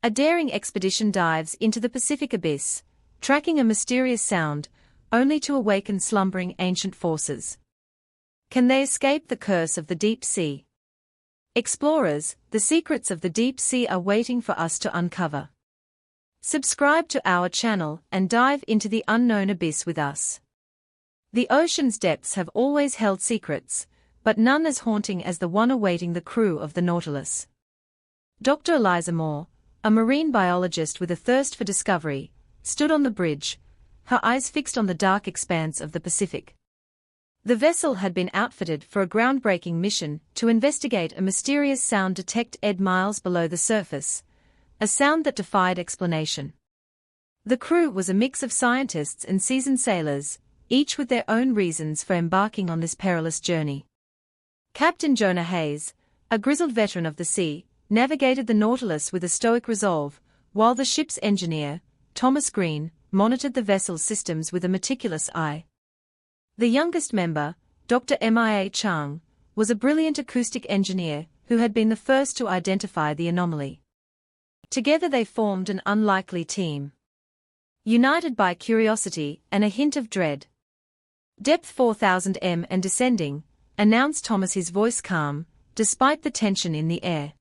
A daring expedition dives into the Pacific abyss, tracking a mysterious sound, only to awaken slumbering ancient forces. Can they escape the curse of the deep sea? Explorers, the secrets of the deep sea are waiting for us to uncover. Subscribe to our channel and dive into the unknown abyss with us. The ocean's depths have always held secrets, but none as haunting as the one awaiting the crew of the Nautilus. Dr. Eliza Moore, a marine biologist with a thirst for discovery, stood on the bridge, her eyes fixed on the dark expanse of the Pacific. The vessel had been outfitted for a groundbreaking mission to investigate a mysterious sound detected miles below the surface, a sound that defied explanation. The crew was a mix of scientists and seasoned sailors, each with their own reasons for embarking on this perilous journey. Captain Jonah Hayes, a grizzled veteran of the sea, navigated the Nautilus with a stoic resolve, while the ship's engineer, Thomas Green, monitored the vessel's systems with a meticulous eye. The youngest member, Dr. Mia Chang, was a brilliant acoustic engineer who had been the first to identify the anomaly. Together they formed an unlikely team, united by curiosity and a hint of dread. "Depth 4,000 m and descending," announced Thomas, his voice calm, despite the tension in the air.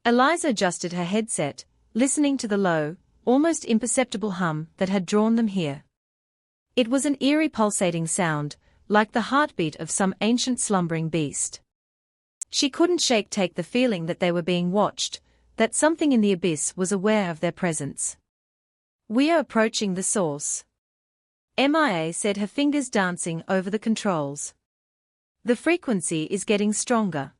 Eliza adjusted her headset, listening to the low, almost imperceptible hum that had drawn them here. It was an eerie pulsating sound, like the heartbeat of some ancient slumbering beast. She couldn't take the feeling that they were being watched, that something in the abyss was aware of their presence. "We are approaching the source," Mia said, her fingers dancing over the controls. "The frequency is getting stronger."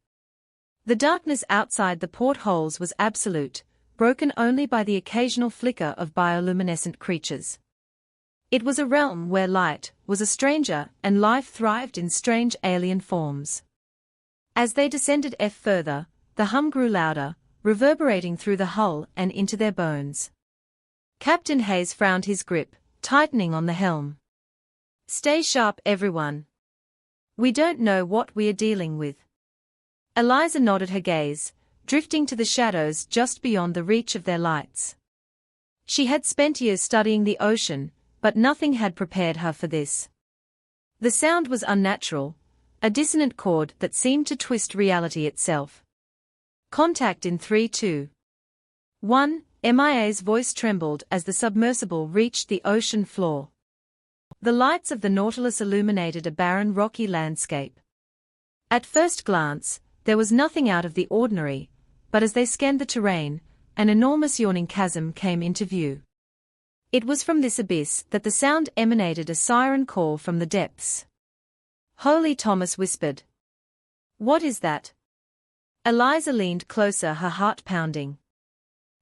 The darkness outside the portholes was absolute, broken only by the occasional flicker of bioluminescent creatures. It was a realm where light was a stranger and life thrived in strange alien forms. As they descended further, the hum grew louder, reverberating through the hull and into their bones. Captain Hayes frowned, his grip tightening on the helm. "Stay sharp, everyone. We don't know what we are dealing with." Eliza nodded, her gaze drifting to the shadows just beyond the reach of their lights. She had spent years studying the ocean, but nothing had prepared her for this. The sound was unnatural, a dissonant chord that seemed to twist reality itself. "Contact in 3, 2, 1, Mia's voice trembled as the submersible reached the ocean floor. The lights of the Nautilus illuminated a barren rocky landscape. At first glance, there was nothing out of the ordinary, but as they scanned the terrain, an enormous yawning chasm came into view. It was from this abyss that the sound emanated, a siren call from the depths. "Holy," Thomas whispered. "What is that?" Eliza leaned closer, her heart pounding.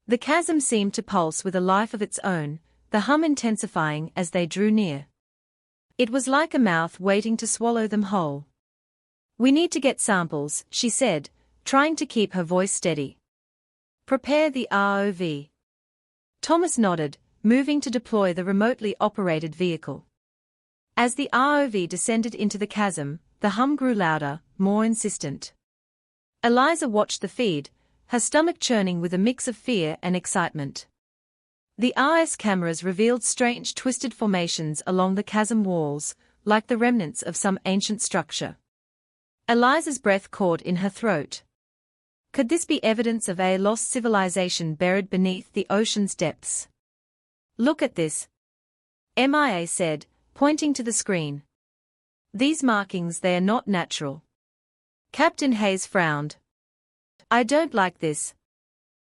The chasm seemed to pulse with a life of its own, the hum intensifying as they drew near. It was like a mouth waiting to swallow them whole. "We need to get samples," she said, trying to keep her voice steady. "Prepare the ROV." Thomas nodded, moving to deploy the remotely operated vehicle. As the ROV descended into the chasm, the hum grew louder, more insistent. Eliza watched the feed, her stomach churning with a mix of fear and excitement. The RS cameras revealed strange twisted formations along the chasm walls, like the remnants of some ancient structure. Eliza's breath caught in her throat. Could this be evidence of a lost civilization buried beneath the ocean's depths? "Look at this," Mia said, pointing to the screen. "These markings, they are not natural." Captain Hayes frowned. "I don't like this.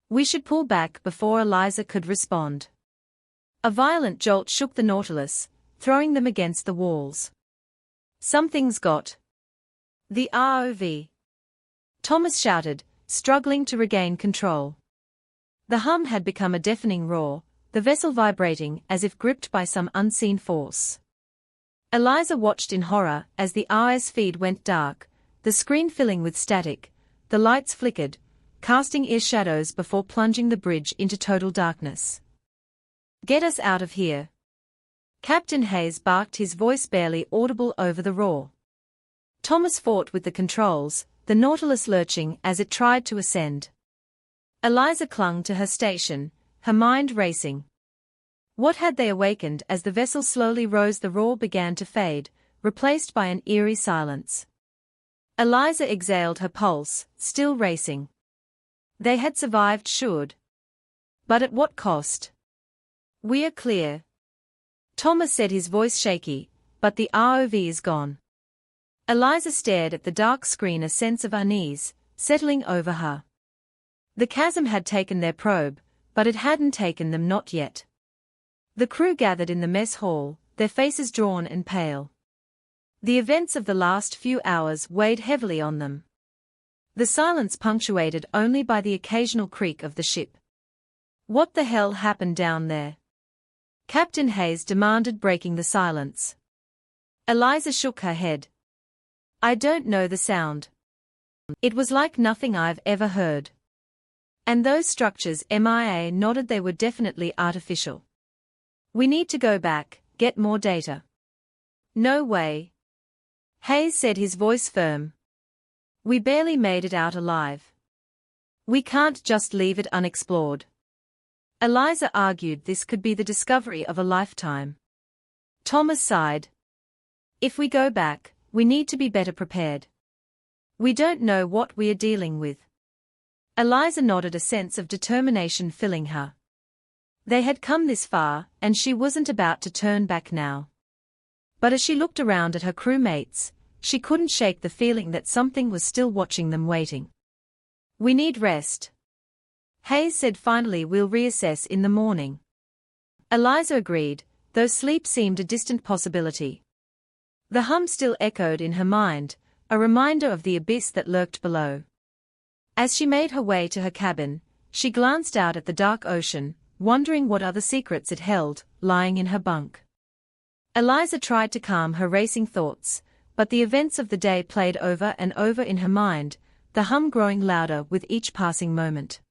We should pull back." Before Eliza could respond, a violent jolt shook the Nautilus, throwing them against the walls. "Something's got the ROV," Thomas shouted, struggling to regain control. The hum had become a deafening roar, the vessel vibrating as if gripped by some unseen force. Eliza watched in horror as the RS feed went dark, the screen filling with static. The lights flickered, casting ear shadows before plunging the bridge into total darkness. "Get us out of here," Captain Hayes barked, his voice barely audible over the roar. Thomas fought with the controls, the Nautilus lurching as it tried to ascend. Eliza clung to her station, her mind racing. What had they awakened as the vessel slowly rose? The roar began to fade, replaced by an eerie silence. Eliza exhaled, her pulse, still racing. They had survived, should. But at what cost? "We're clear," Thomas said, his voice shaky, "but the ROV is gone." Eliza stared at the dark screen, a sense of unease settling over her. The chasm had taken their probe, but it hadn't taken them, not yet. The crew gathered in the mess hall, their faces drawn and pale. The events of the last few hours weighed heavily on them. The silence punctuated only by the occasional creak of the ship. "What the hell happened down there?" Captain Hayes demanded, breaking the silence. Eliza shook her head. "I don't know the sound. It was like nothing I've ever heard. And those structures," MIA nodded, "they were definitely artificial. We need to go back, get more data." "No way," Hayes said, his voice firm. "We barely made it out alive. We can't just leave it unexplored." Eliza argued this could be the discovery of a lifetime. Thomas sighed. "If we go back, we need to be better prepared. We don't know what we are dealing with." Eliza nodded, a sense of determination filling her. They had come this far, and she wasn't about to turn back now. But as she looked around at her crewmates, she couldn't shake the feeling that something was still watching them, waiting. "We need rest," Hayes said finally. "We'll reassess in the morning." Eliza agreed, though sleep seemed a distant possibility. The hum still echoed in her mind, a reminder of the abyss that lurked below. As she made her way to her cabin, she glanced out at the dark ocean, wondering what other secrets it held, lying in her bunk. Eliza tried to calm her racing thoughts, but the events of the day played over and over in her mind, the hum growing louder with each passing moment.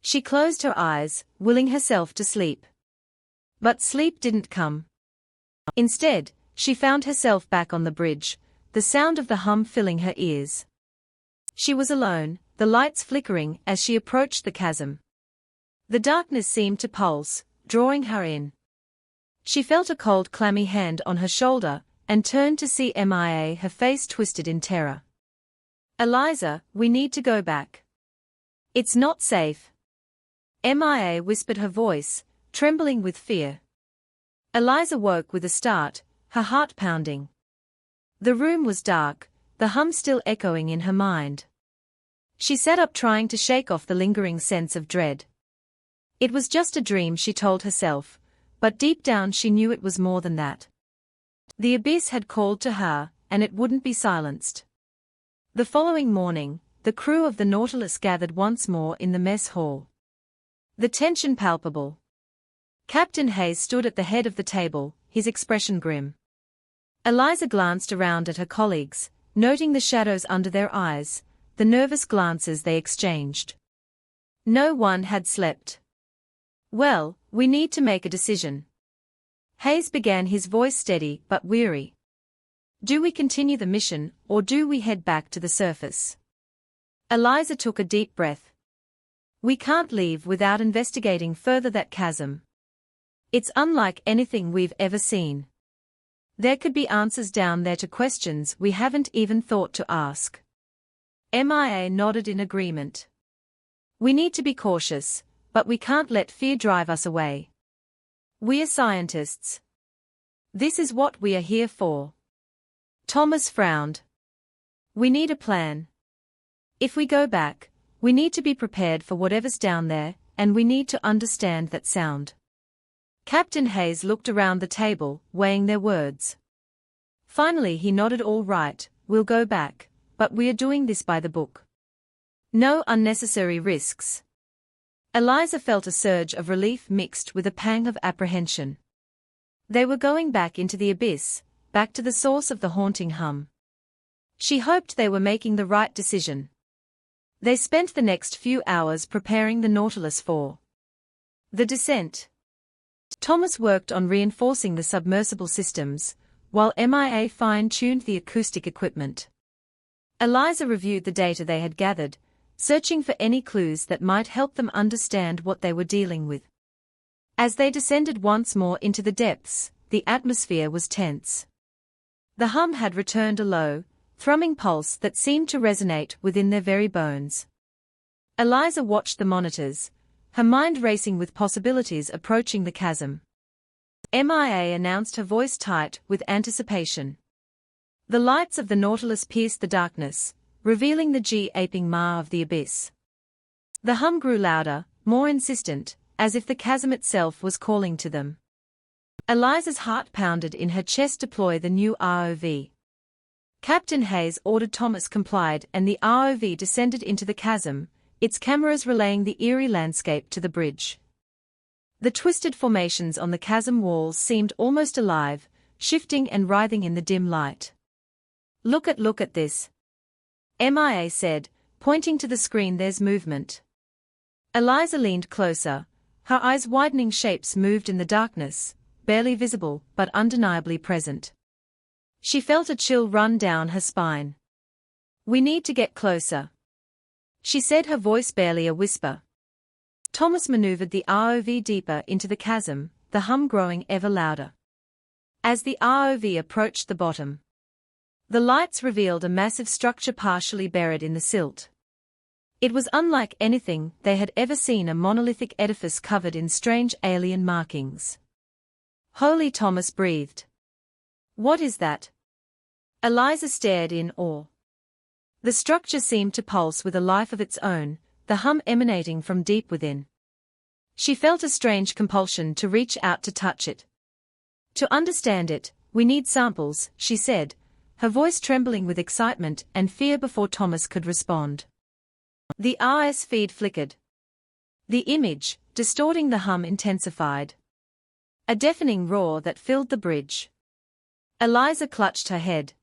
She closed her eyes, willing herself to sleep. But sleep didn't come. Instead, she found herself back on the bridge, the sound of the hum filling her ears. She was alone, the lights flickering as she approached the chasm. The darkness seemed to pulse, drawing her in. She felt a cold, clammy hand on her shoulder, and turned to see MIA, her face twisted in terror. "Eliza, we need to go back. It's not safe." MIA whispered, her voice trembling with fear. Eliza woke with a start, her heart pounding. The room was dark, the hum still echoing in her mind. She sat up, trying to shake off the lingering sense of dread. It was just a dream, she told herself, but deep down she knew it was more than that. The abyss had called to her, and it wouldn't be silenced. The following morning, the crew of the Nautilus gathered once more in the mess hall. The tension palpable. Captain Hayes stood at the head of the table, his expression grim. Eliza glanced around at her colleagues, noting the shadows under their eyes, the nervous glances they exchanged. No one had slept. "Well, we need to make a decision." Hayes began, his voice steady but weary. "Do we continue the mission, or do we head back to the surface?" Eliza took a deep breath. "We can't leave without investigating further that chasm. It's unlike anything we've ever seen. There could be answers down there to questions we haven't even thought to ask." MIA nodded in agreement. "We need to be cautious, but we can't let fear drive us away. We're scientists. This is what we are here for." Thomas frowned. "We need a plan. If we go back, we need to be prepared for whatever's down there, and we need to understand that sound." Captain Hayes looked around the table, weighing their words. Finally he nodded. "All right, we'll go back, but we are doing this by the book. No unnecessary risks." Eliza felt a surge of relief mixed with a pang of apprehension. They were going back into the abyss, back to the source of the haunting hum. She hoped they were making the right decision. They spent the next few hours preparing the Nautilus for the descent. Thomas worked on reinforcing the submersible systems, while MIA fine-tuned the acoustic equipment. Eliza reviewed the data they had gathered, searching for any clues that might help them understand what they were dealing with. As they descended once more into the depths, the atmosphere was tense. The hum had returned a low, thrumming pulse that seemed to resonate within their very bones. Eliza watched the monitors, her mind racing with possibilities approaching the chasm. MIA announced, her voice tight with anticipation. The lights of the Nautilus pierced the darkness, revealing the gaping maw of the abyss. The hum grew louder, more insistent, as if the chasm itself was calling to them. Eliza's heart pounded in her chest. Deploy the new ROV. Captain Hayes ordered. Thomas complied, and the ROV descended into the chasm, its cameras relaying the eerie landscape to the bridge. The twisted formations on the chasm walls seemed almost alive, shifting and writhing in the dim light. Look at this," MIA said, pointing to the screen. "There's movement." Eliza leaned closer, her eyes widening. Shapes moved in the darkness, barely visible but undeniably present. She felt a chill run down her spine. "We need to get closer," she said, her voice barely a whisper. Thomas maneuvered the ROV deeper into the chasm, the hum growing ever louder. As the ROV approached the bottom, the lights revealed a massive structure partially buried in the silt. It was unlike anything they had ever seen, a monolithic edifice covered in strange alien markings. "Holy," Thomas breathed. "What is that?" Eliza stared in awe. The structure seemed to pulse with a life of its own, the hum emanating from deep within. She felt a strange compulsion to reach out to touch it. "To understand it, we need samples," she said, her voice trembling with excitement and fear before Thomas could respond. The RS feed flickered. The image, distorting the hum, intensified. A deafening roar that filled the bridge. Eliza clutched her head.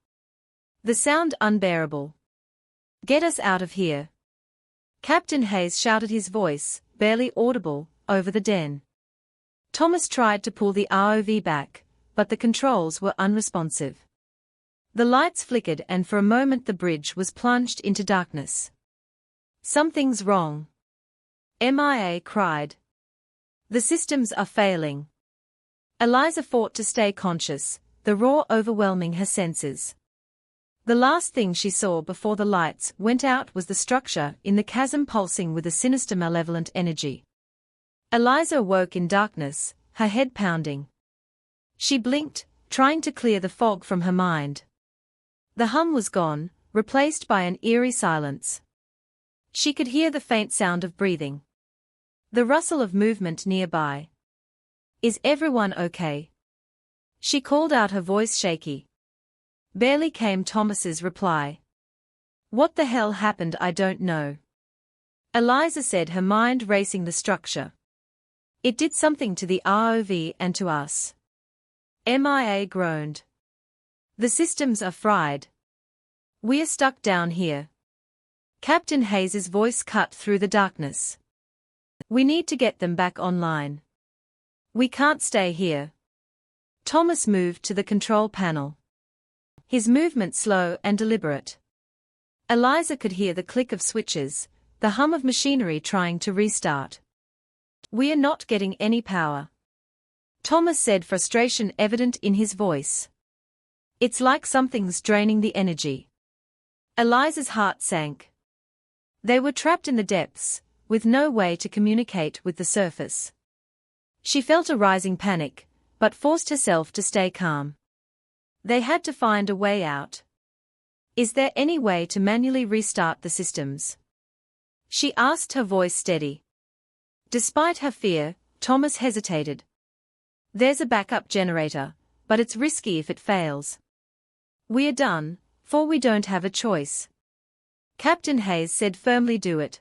The sound unbearable. "Get us out of here," Captain Hayes shouted, his voice, barely audible, over the den. Thomas tried to pull the ROV back, but the controls were unresponsive. The lights flickered, and for a moment the bridge was plunged into darkness. "Something's wrong," MIA cried. "The systems are failing." Eliza fought to stay conscious, the roar overwhelming her senses. The last thing she saw before the lights went out was the structure in the chasm pulsing with a sinister, malevolent energy. Eliza awoke in darkness, her head pounding. She blinked, trying to clear the fog from her mind. The hum was gone, replaced by an eerie silence. She could hear the faint sound of breathing. The rustle of movement nearby. "Is everyone okay?" she called out, her voice shaky. Barely came Thomas's reply. "What the hell happened? I don't know," Eliza said, her mind racing. "The structure. It did something to the ROV and to us." MIA groaned. "The systems are fried. We're stuck down here." Captain Hayes's voice cut through the darkness. "We need to get them back online. We can't stay here." Thomas moved to the control panel. His movement slow and deliberate. Eliza could hear the click of switches, the hum of machinery trying to restart. "We are not getting any power," Thomas said, frustration evident in his voice. "It's like something's draining the energy." Eliza's heart sank. They were trapped in the depths, with no way to communicate with the surface. She felt a rising panic, but forced herself to stay calm. They had to find a way out. "Is there any way to manually restart the systems?" she asked, her voice steady. Despite her fear, Thomas hesitated. "There's a backup generator, but it's risky if it fails. We're done, for we don't have a choice," Captain Hayes said firmly. "Do it."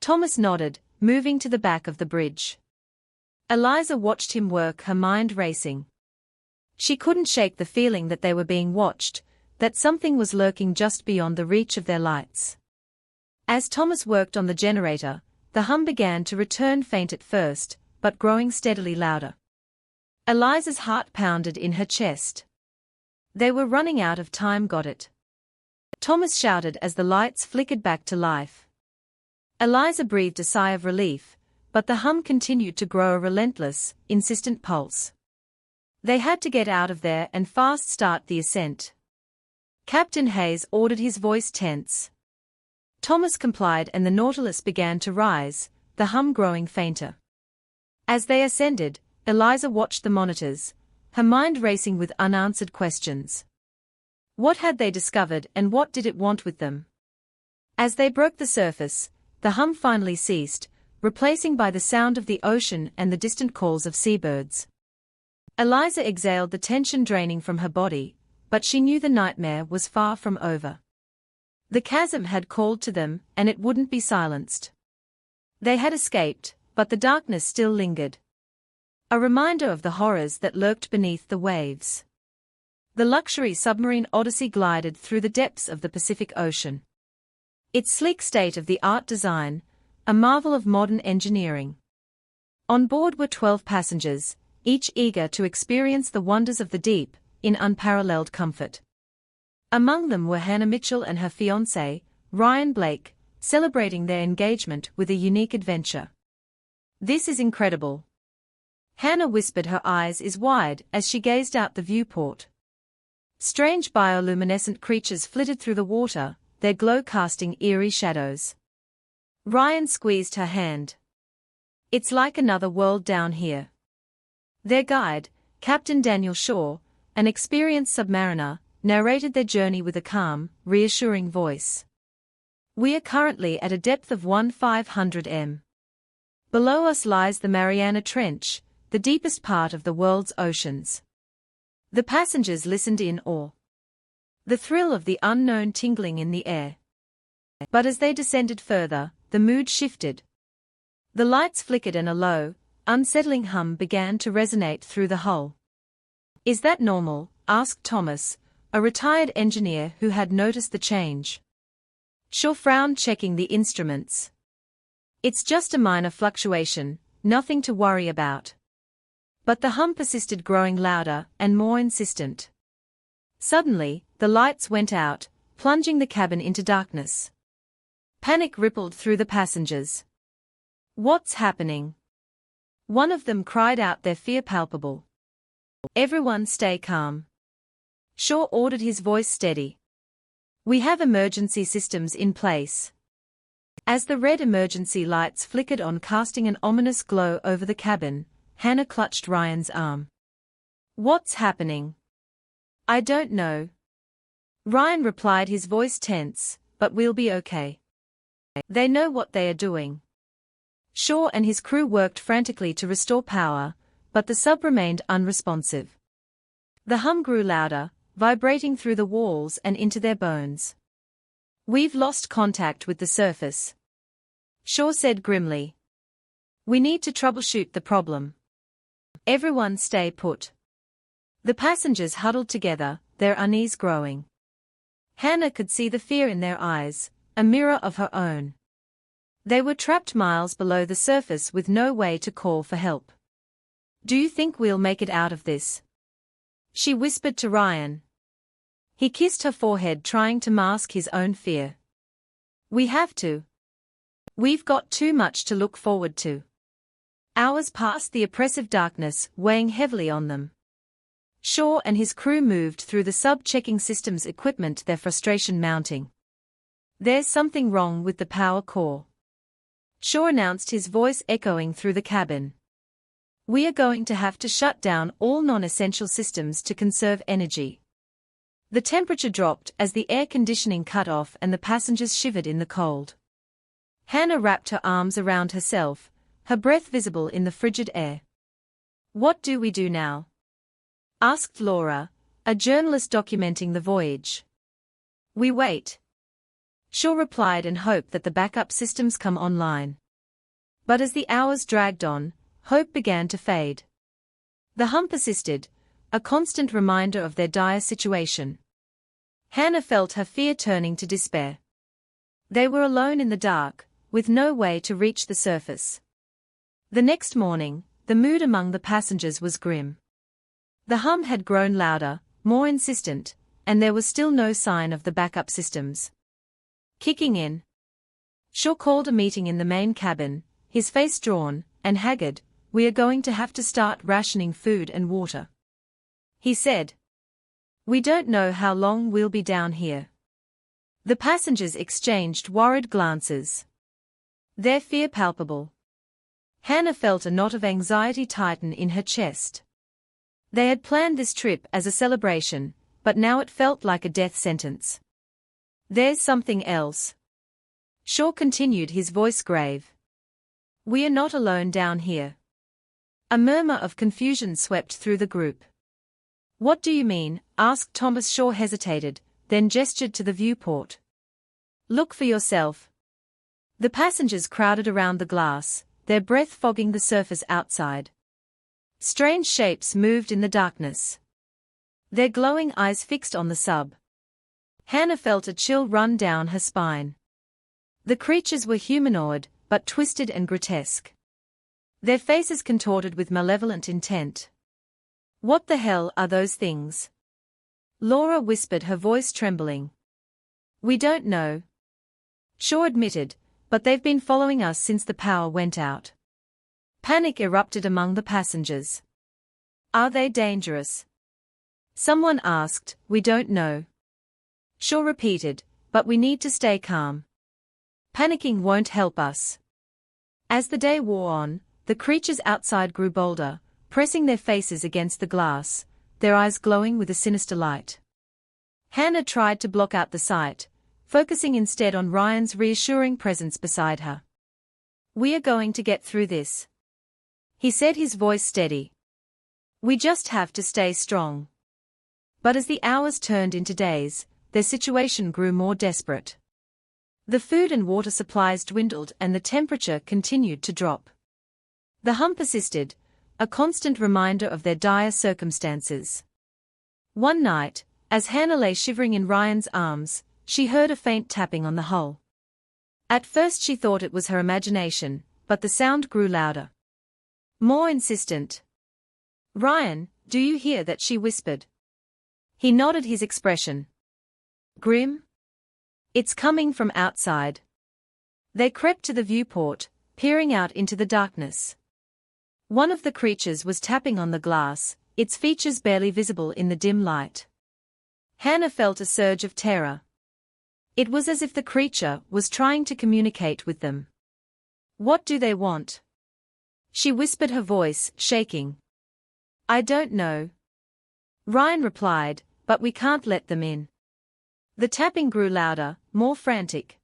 Thomas nodded, moving to the back of the bridge. Eliza watched him work, her mind racing. She couldn't shake the feeling that they were being watched, that something was lurking just beyond the reach of their lights. As Thomas worked on the generator, the hum began to return, faint at first, but growing steadily louder. Eliza's heart pounded in her chest. They were running out of time. "Got it," Thomas shouted as the lights flickered back to life. Eliza breathed a sigh of relief, but the hum continued to grow a relentless, insistent pulse. They had to get out of there and fast start the ascent. Captain Hayes ordered, his voice tense. Thomas complied and the Nautilus began to rise, the hum growing fainter. As they ascended, Eliza watched the monitors, her mind racing with unanswered questions. What had they discovered and what did it want with them? As they broke the surface, the hum finally ceased, replacing by the sound of the ocean and the distant calls of seabirds. Eliza exhaled, the tension draining from her body, but she knew the nightmare was far from over. The chasm had called to them, and it wouldn't be silenced. They had escaped, but the darkness still lingered. A reminder of the horrors that lurked beneath the waves. The luxury submarine Odyssey glided through the depths of the Pacific Ocean. Its sleek state-of-the-art design, a marvel of modern engineering. On board were 12 passengers, each eager to experience the wonders of the deep, in unparalleled comfort. Among them were Hannah Mitchell and her fiancé, Ryan Blake, celebrating their engagement with a unique adventure. "This is incredible." Hannah whispered, her eyes wide as she gazed out the viewport. Strange bioluminescent creatures flitted through the water, their glow casting eerie shadows. Ryan squeezed her hand. "It's like another world down here." Their guide, Captain Daniel Shaw, an experienced submariner, narrated their journey with a calm, reassuring voice. "We are currently at a depth of 1,500 m. Below us lies the Mariana Trench, the deepest part of the world's oceans." The passengers listened in awe. The thrill of the unknown tingling in the air. But as they descended further, the mood shifted. The lights flickered and a low, unsettling hum began to resonate through the hull. "Is that normal?" asked Thomas, a retired engineer who had noticed the change. Shaw frowned, checking the instruments. "It's just a minor fluctuation, nothing to worry about." But the hum persisted, growing louder and more insistent. Suddenly, the lights went out, plunging the cabin into darkness. Panic rippled through the passengers. "What's happening?" one of them cried out, their fear palpable. "Everyone stay calm." Shaw ordered, his voice steady. "We have emergency systems in place." As the red emergency lights flickered on, casting an ominous glow over the cabin, Hannah clutched Ryan's arm. "What's happening?" "I don't know." Ryan replied, his voice tense, "but we'll be okay. They know what they are doing." Shaw and his crew worked frantically to restore power, but the sub remained unresponsive. The hum grew louder, vibrating through the walls and into their bones. "We've lost contact with the surface," Shaw said grimly. "We need to troubleshoot the problem. Everyone stay put." The passengers huddled together, their unease growing. Hannah could see the fear in their eyes, a mirror of her own. They were trapped miles below the surface with no way to call for help. "Do you think we'll make it out of this?" she whispered to Ryan. He kissed her forehead, trying to mask his own fear. "We have to. We've got too much to look forward to." Hours passed, the oppressive darkness weighing heavily on them. Shaw and his crew moved through the sub, checking systems equipment, their frustration mounting. "There's something wrong with the power core," Shaw announced, his voice echoing through the cabin. "We are going to have to shut down all non-essential systems to conserve energy." The temperature dropped as the air conditioning cut off and the passengers shivered in the cold. Hannah wrapped her arms around herself, her breath visible in the frigid air. "What do we do now?" asked Laura, a journalist documenting the voyage. "We wait," Shaw replied, and hope that the backup systems come online. But as the hours dragged on, hope began to fade. The hum persisted, a constant reminder of their dire situation. Hannah felt her fear turning to despair. They were alone in the dark, with no way to reach the surface. The next morning, the mood among the passengers was grim. The hum had grown louder, more insistent, and there was still no sign of the backup systems kicking in. Shaw called a meeting in the main cabin, his face drawn and haggard. "We are going to have to start rationing food and water," he said. "We don't know how long we'll be down here." The passengers exchanged worried glances, their fear palpable. Hannah felt a knot of anxiety tighten in her chest. They had planned this trip as a celebration, but now it felt like a death sentence. "There's something else," Shaw continued, his voice grave. "We are not alone down here." A murmur of confusion swept through the group. "What do you mean?" asked Thomas. Shaw hesitated, then gestured to the viewport. "Look for yourself." The passengers crowded around the glass, their breath fogging the surface outside. Strange shapes moved in the darkness, their glowing eyes fixed on the sub. Hannah felt a chill run down her spine. The creatures were humanoid, but twisted and grotesque, their faces contorted with malevolent intent. "What the hell are those things?" Laura whispered, her voice trembling. "We don't know," Shaw admitted, "but they've been following us since the power went out." Panic erupted among the passengers. "Are they dangerous?" someone asked. "We don't know," Shaw repeated, "but we need to stay calm. Panicking won't help us." As the day wore on, the creatures outside grew bolder, pressing their faces against the glass, their eyes glowing with a sinister light. Hannah tried to block out the sight, focusing instead on Ryan's reassuring presence beside her. "We are going to get through this," he said, his voice steady. "We just have to stay strong." But as the hours turned into days, their situation grew more desperate. The food and water supplies dwindled and the temperature continued to drop. The hum persisted, a constant reminder of their dire circumstances. One night, as Hannah lay shivering in Ryan's arms, she heard a faint tapping on the hull. At first she thought it was her imagination, but the sound grew louder, more insistent. "Ryan, do you hear that?" she whispered. He nodded, his expression grim. "It's coming from outside." They crept to the viewport, peering out into the darkness. One of the creatures was tapping on the glass, its features barely visible in the dim light. Hannah felt a surge of terror. It was as if the creature was trying to communicate with them. "What do they want?" she whispered, her voice shaking. "I don't know," Ryan replied, "but we can't let them in." The tapping grew louder, more frantic.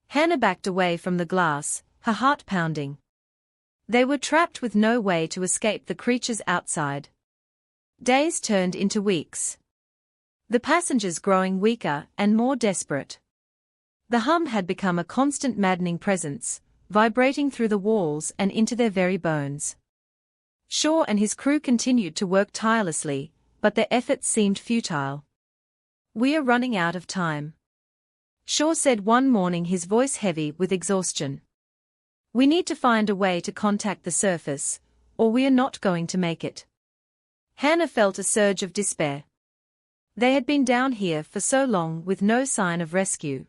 Hannah backed away from the glass, her heart pounding. They were trapped with no way to escape the creatures outside. Days turned into weeks, the passengers growing weaker and more desperate. The hum had become a constant, maddening presence, vibrating through the walls and into their very bones. Shaw and his crew continued to work tirelessly, but their efforts seemed futile. "We are running out of time," Shaw said one morning, his voice heavy with exhaustion. "We need to find a way to contact the surface, or we are not going to make it." Hannah felt a surge of despair. They had been down here for so long with no sign of rescue.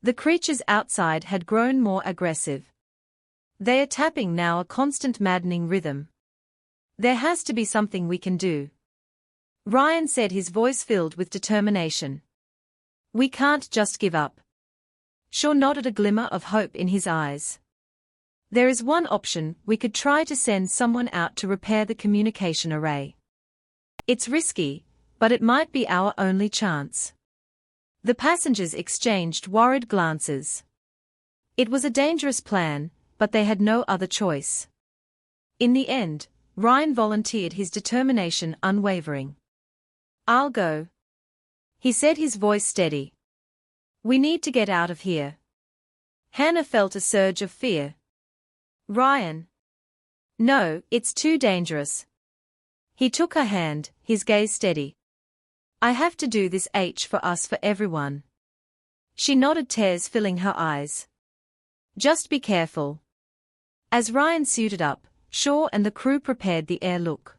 The creatures outside had grown more aggressive. They are tapping now, a constant maddening rhythm. "There has to be something we can do," Ryan said, his voice filled with determination. "We can't just give up." Shaw nodded, a glimmer of hope in his eyes. "There is one option. We could try to send someone out to repair the communication array. It's risky, but it might be our only chance." The passengers exchanged worried glances. It was a dangerous plan, but they had no other choice. In the end, Ryan volunteered, his determination unwavering. "I'll go," he said, his voice steady. "We need to get out of here." Hannah felt a surge of fear. "Ryan." "No, it's too dangerous." He took her hand, his gaze steady. "I have to do this for us, for everyone." She nodded, tears filling her eyes. "Just be careful." As Ryan suited up, Shaw and the crew prepared the airlock.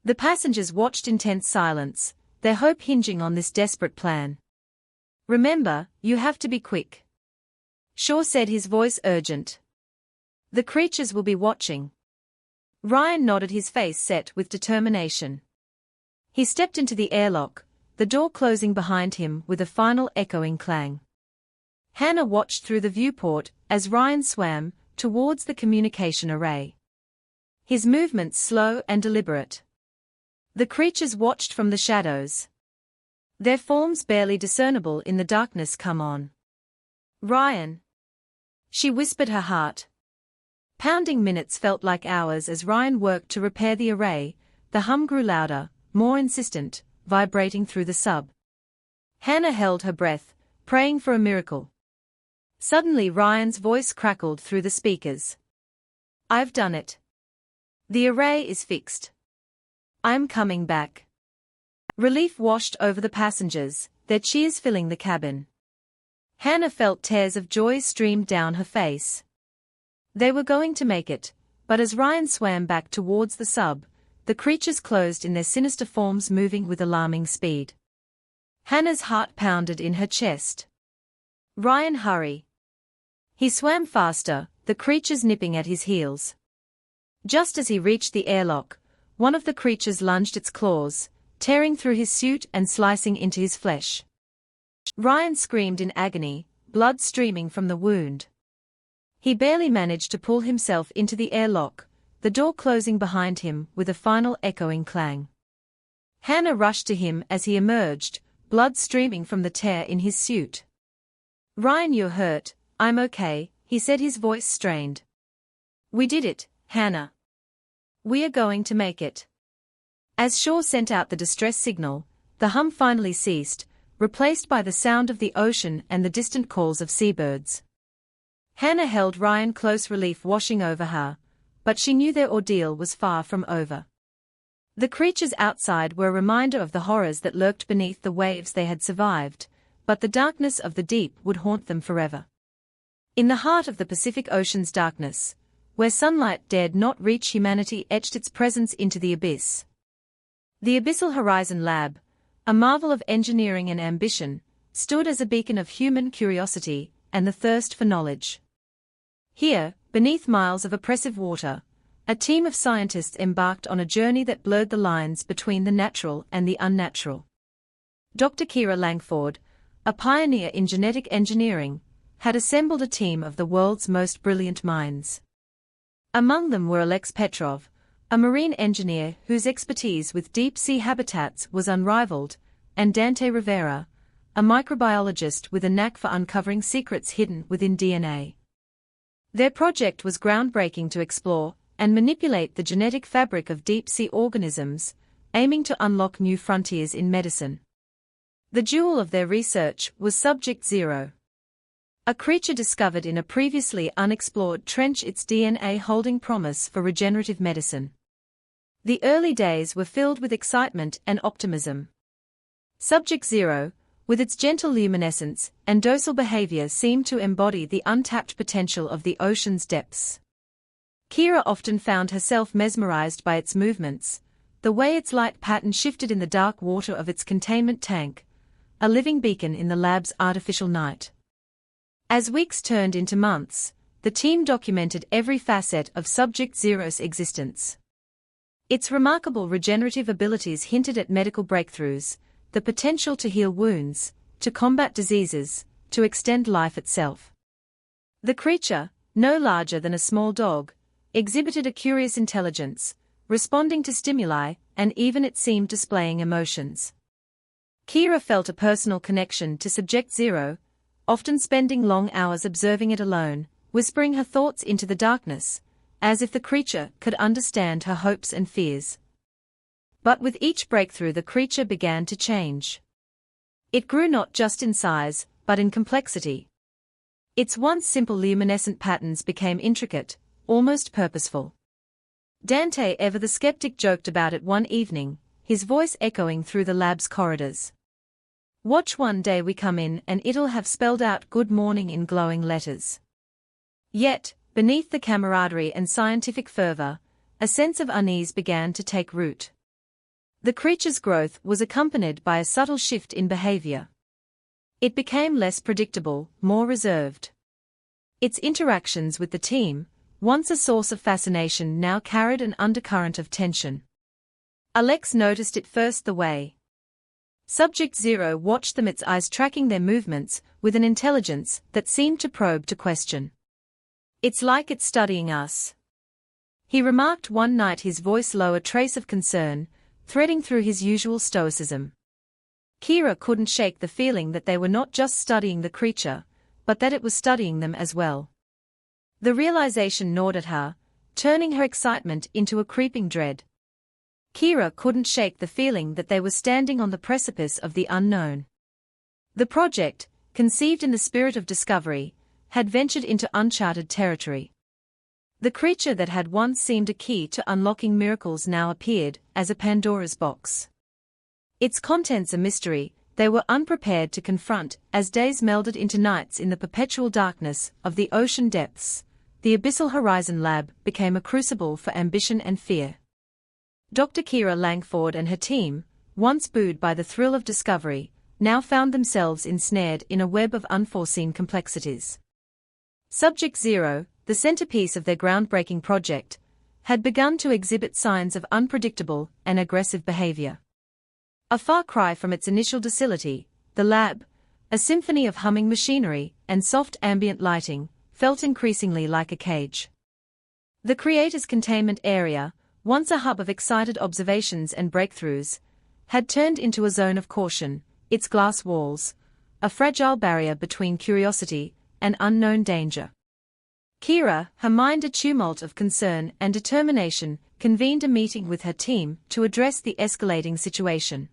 The passengers watched in tense silence, their hope hinging on this desperate plan. "Remember, you have to be quick," Shaw said, his voice urgent. The creatures will be watching. Ryan nodded, his face set with determination. He stepped into the airlock, the door closing behind him with a final echoing clang. Hannah watched through the viewport as Ryan swam towards the communication array. His movements slow and deliberate. The creatures watched from the shadows. Their forms barely discernible in the darkness. Come on, Ryan, she whispered, her heart pounding. Minutes felt like hours as Ryan worked to repair the array. The hum grew louder, more insistent, vibrating through the sub. Hannah held her breath, praying for a miracle. Suddenly Ryan's voice crackled through the speakers. I've done it. The array is fixed. I'm coming back. Relief washed over the passengers, their cheers filling the cabin. Hannah felt tears of joy stream down her face. They were going to make it, but as Ryan swam back towards the sub, the creatures closed in, their sinister forms moving with alarming speed. Hannah's heart pounded in her chest. Ryan, hurry. He swam faster, the creatures nipping at his heels. Just as he reached the airlock, one of the creatures lunged its claws, tearing through his suit and slicing into his flesh. Ryan screamed in agony, blood streaming from the wound. He barely managed to pull himself into the airlock, the door closing behind him with a final echoing clang. Hannah rushed to him as he emerged, blood streaming from the tear in his suit. Ryan, you're hurt. I'm okay, he said, his voice strained. We did it, Hannah. We are going to make it. As Shaw sent out the distress signal, the hum finally ceased, replaced by the sound of the ocean and the distant calls of seabirds. Hannah held Ryan close, relief washing over her, but she knew their ordeal was far from over. The creatures outside were a reminder of the horrors that lurked beneath the waves they had survived, but the darkness of the deep would haunt them forever. In the heart of the Pacific Ocean's darkness, where sunlight dared not reach, humanity etched its presence into the abyss. The Abyssal Horizon Lab, a marvel of engineering and ambition, stood as a beacon of human curiosity and the thirst for knowledge. Here, beneath miles of oppressive water, a team of scientists embarked on a journey that blurred the lines between the natural and the unnatural. Dr. Kira Langford, a pioneer in genetic engineering, had assembled a team of the world's most brilliant minds. Among them were Alex Petrov, a marine engineer whose expertise with deep-sea habitats was unrivaled, and Dante Rivera, a microbiologist with a knack for uncovering secrets hidden within DNA. Their project was groundbreaking to explore and manipulate the genetic fabric of deep-sea organisms, aiming to unlock new frontiers in medicine. The jewel of their research was Subject Zero, a creature discovered in a previously unexplored trench, its DNA holding promise for regenerative medicine. The early days were filled with excitement and optimism. Subject Zero, with its gentle luminescence and docile behavior, seemed to embody the untapped potential of the ocean's depths. Kira often found herself mesmerized by its movements, the way its light pattern shifted in the dark water of its containment tank, a living beacon in the lab's artificial night. As weeks turned into months, the team documented every facet of Subject Zero's existence. Its remarkable regenerative abilities hinted at medical breakthroughs, the potential to heal wounds, to combat diseases, to extend life itself. The creature, no larger than a small dog, exhibited a curious intelligence, responding to stimuli, and even, it seemed, displaying emotions. Kira felt a personal connection to Subject Zero, often spending long hours observing it alone, whispering her thoughts into the darkness, as if the creature could understand her hopes and fears. But with each breakthrough, the creature began to change. It grew not just in size, but in complexity. Its once simple luminescent patterns became intricate, almost purposeful. Dante, ever the skeptic, joked about it one evening, his voice echoing through the lab's corridors. Watch, one day we come in and it'll have spelled out good morning in glowing letters. Yet, beneath the camaraderie and scientific fervor, a sense of unease began to take root. The creature's growth was accompanied by a subtle shift in behavior. It became less predictable, more reserved. Its interactions with the team, once a source of fascination, now carried an undercurrent of tension. Alex noticed it first the way Subject Zero watched them, its eyes tracking their movements with an intelligence that seemed to probe, to question. "It's like it's studying us," he remarked one night, his voice low, a trace of concern threading through his usual stoicism. Kira couldn't shake the feeling that they were not just studying the creature, but that it was studying them as well. The realization gnawed at her, turning her excitement into a creeping dread. Kira couldn't shake the feeling that they were standing on the precipice of the unknown. The project, conceived in the spirit of discovery, had ventured into uncharted territory. The creature that had once seemed a key to unlocking miracles now appeared as a Pandora's box. Its contents a mystery they were unprepared to confront. As days melded into nights in the perpetual darkness of the ocean depths, the Abyssal Horizon Lab became a crucible for ambition and fear. Dr. Kira Langford and her team, once buoyed by the thrill of discovery, now found themselves ensnared in a web of unforeseen complexities. Subject Zero, the centerpiece of their groundbreaking project, had begun to exhibit signs of unpredictable and aggressive behavior. A far cry from its initial docility, the lab, a symphony of humming machinery and soft ambient lighting, felt increasingly like a cage. The creator's containment area, once a hub of excited observations and breakthroughs, had turned into a zone of caution, its glass walls, a fragile barrier between curiosity and unknown danger. Kira, her mind a tumult of concern and determination, convened a meeting with her team to address the escalating situation.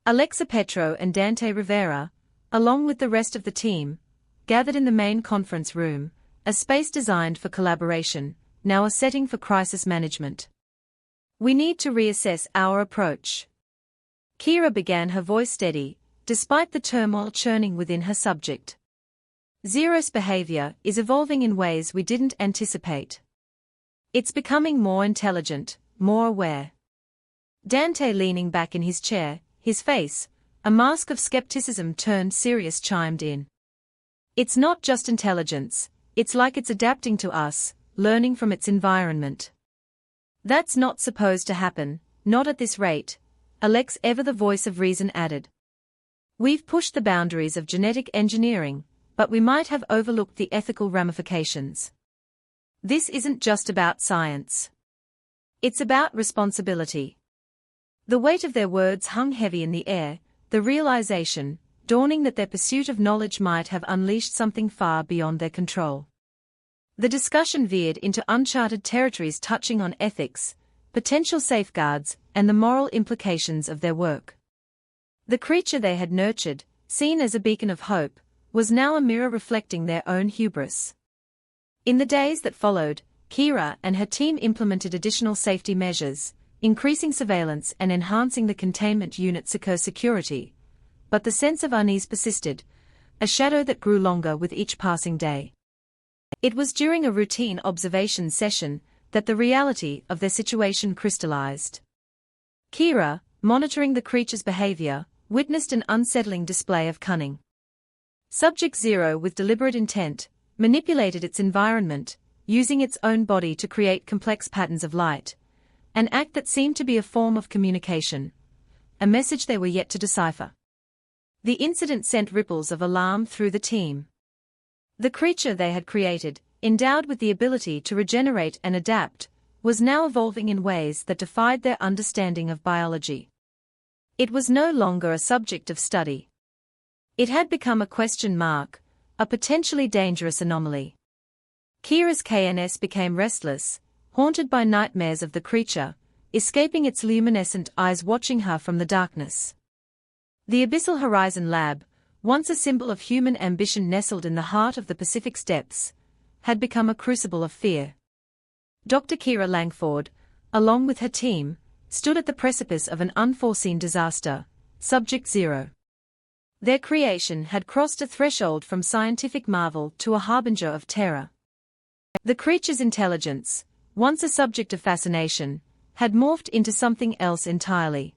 Alexa Petro and Dante Rivera, along with the rest of the team, gathered in the main conference room, a space designed for collaboration, now a setting for crisis management. "We need to reassess our approach," Kira began, her voice steady, despite the turmoil churning within her subject. "Zero's behavior is evolving in ways we didn't anticipate. It's becoming more intelligent, more aware." Dante, leaning back in his chair, his face, a mask of skepticism turned serious, chimed in. "It's not just intelligence, it's like it's adapting to us, learning from its environment." "That's not supposed to happen, not at this rate," Alex, ever the voice of reason, added. "We've pushed the boundaries of genetic engineering, but we might have overlooked the ethical ramifications. This isn't just about science. It's about responsibility." The weight of their words hung heavy in the air, the realization dawning that their pursuit of knowledge might have unleashed something far beyond their control. The discussion veered into uncharted territories, touching on ethics, potential safeguards, and the moral implications of their work. The creature they had nurtured, seen as a beacon of hope, was now a mirror reflecting their own hubris. In the days that followed, Kira and her team implemented additional safety measures, increasing surveillance and enhancing the containment unit's security. But the sense of unease persisted, a shadow that grew longer with each passing day. It was during a routine observation session that the reality of their situation crystallized. Kira, monitoring the creature's behavior, witnessed an unsettling display of cunning. Subject Zero, with deliberate intent, manipulated its environment, using its own body to create complex patterns of light, an act that seemed to be a form of communication, a message they were yet to decipher. The incident sent ripples of alarm through the team. The creature they had created, endowed with the ability to regenerate and adapt, was now evolving in ways that defied their understanding of biology. It was no longer a subject of study. It had become a question mark, a potentially dangerous anomaly. Kira's KNS became restless, haunted by nightmares of the creature, escaping its luminescent eyes, watching her from the darkness. The Abyssal Horizon Lab, once a symbol of human ambition nestled in the heart of the Pacific's depths, had become a crucible of fear. Dr. Kira Langford, along with her team, stood at the precipice of an unforeseen disaster, Subject Zero. Their creation had crossed a threshold from scientific marvel to a harbinger of terror. The creature's intelligence, once a subject of fascination, had morphed into something else entirely.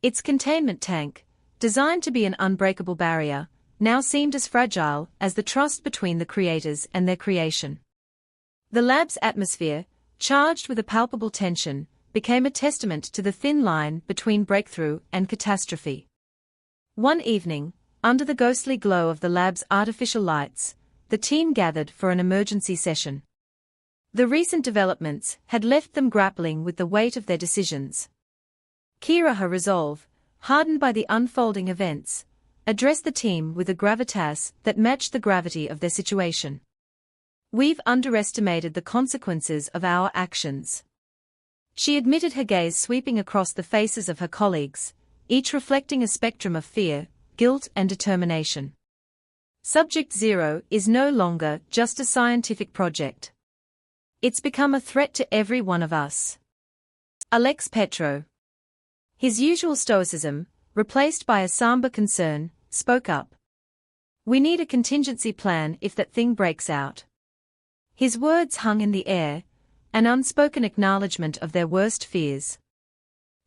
Its containment tank, designed to be an unbreakable barrier, now seemed as fragile as the trust between the creators and their creation. The lab's atmosphere, charged with a palpable tension, became a testament to the thin line between breakthrough and catastrophe. One evening, under the ghostly glow of the lab's artificial lights, the team gathered for an emergency session. The recent developments had left them grappling with the weight of their decisions. Kira, her resolve, hardened by the unfolding events, addressed the team with a gravitas that matched the gravity of their situation. "We've underestimated the consequences of our actions." She admitted, her gaze sweeping across the faces of her colleagues, each reflecting a spectrum of fear, guilt, and determination. Subject Zero is no longer just a scientific project. It's become a threat to every one of us. Alex Petro, his usual stoicism, replaced by a somber concern, spoke up. "We need a contingency plan if that thing breaks out." His words hung in the air, an unspoken acknowledgement of their worst fears.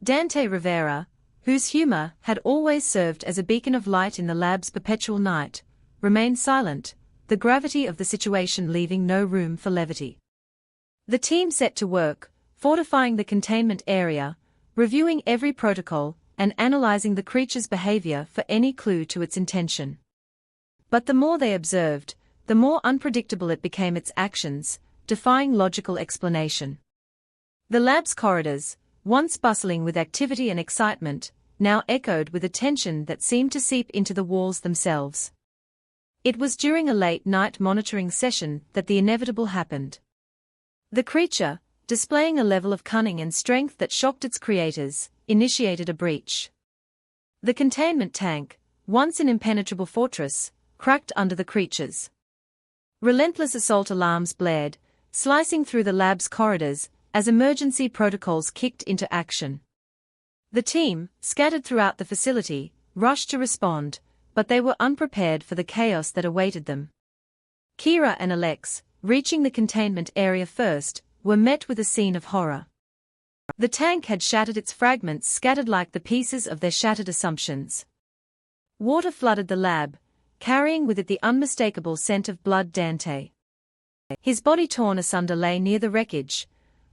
Dante Rivera, whose humor had always served as a beacon of light in the lab's perpetual night, remained silent, the gravity of the situation leaving no room for levity. The team set to work, fortifying the containment area, reviewing every protocol, and analyzing the creature's behavior for any clue to its intention. But the more they observed, the more unpredictable it became, its actions, defying logical explanation. The lab's corridors, once bustling with activity and excitement, now echoed with a tension that seemed to seep into the walls themselves. It was during a late-night monitoring session that the inevitable happened. The creature, displaying a level of cunning and strength that shocked its creators, initiated a breach. The containment tank, once an impenetrable fortress, cracked under the creatures. Relentless assault alarms blared, slicing through the lab's corridors as emergency protocols kicked into action. The team, scattered throughout the facility, rushed to respond, but they were unprepared for the chaos that awaited them. Kira and Alex, reaching the containment area first, were met with a scene of horror. The tank had shattered, its fragments scattered like the pieces of their shattered assumptions. Water flooded the lab, carrying with it the unmistakable scent of blood. Dante, his body torn asunder, lay near the wreckage,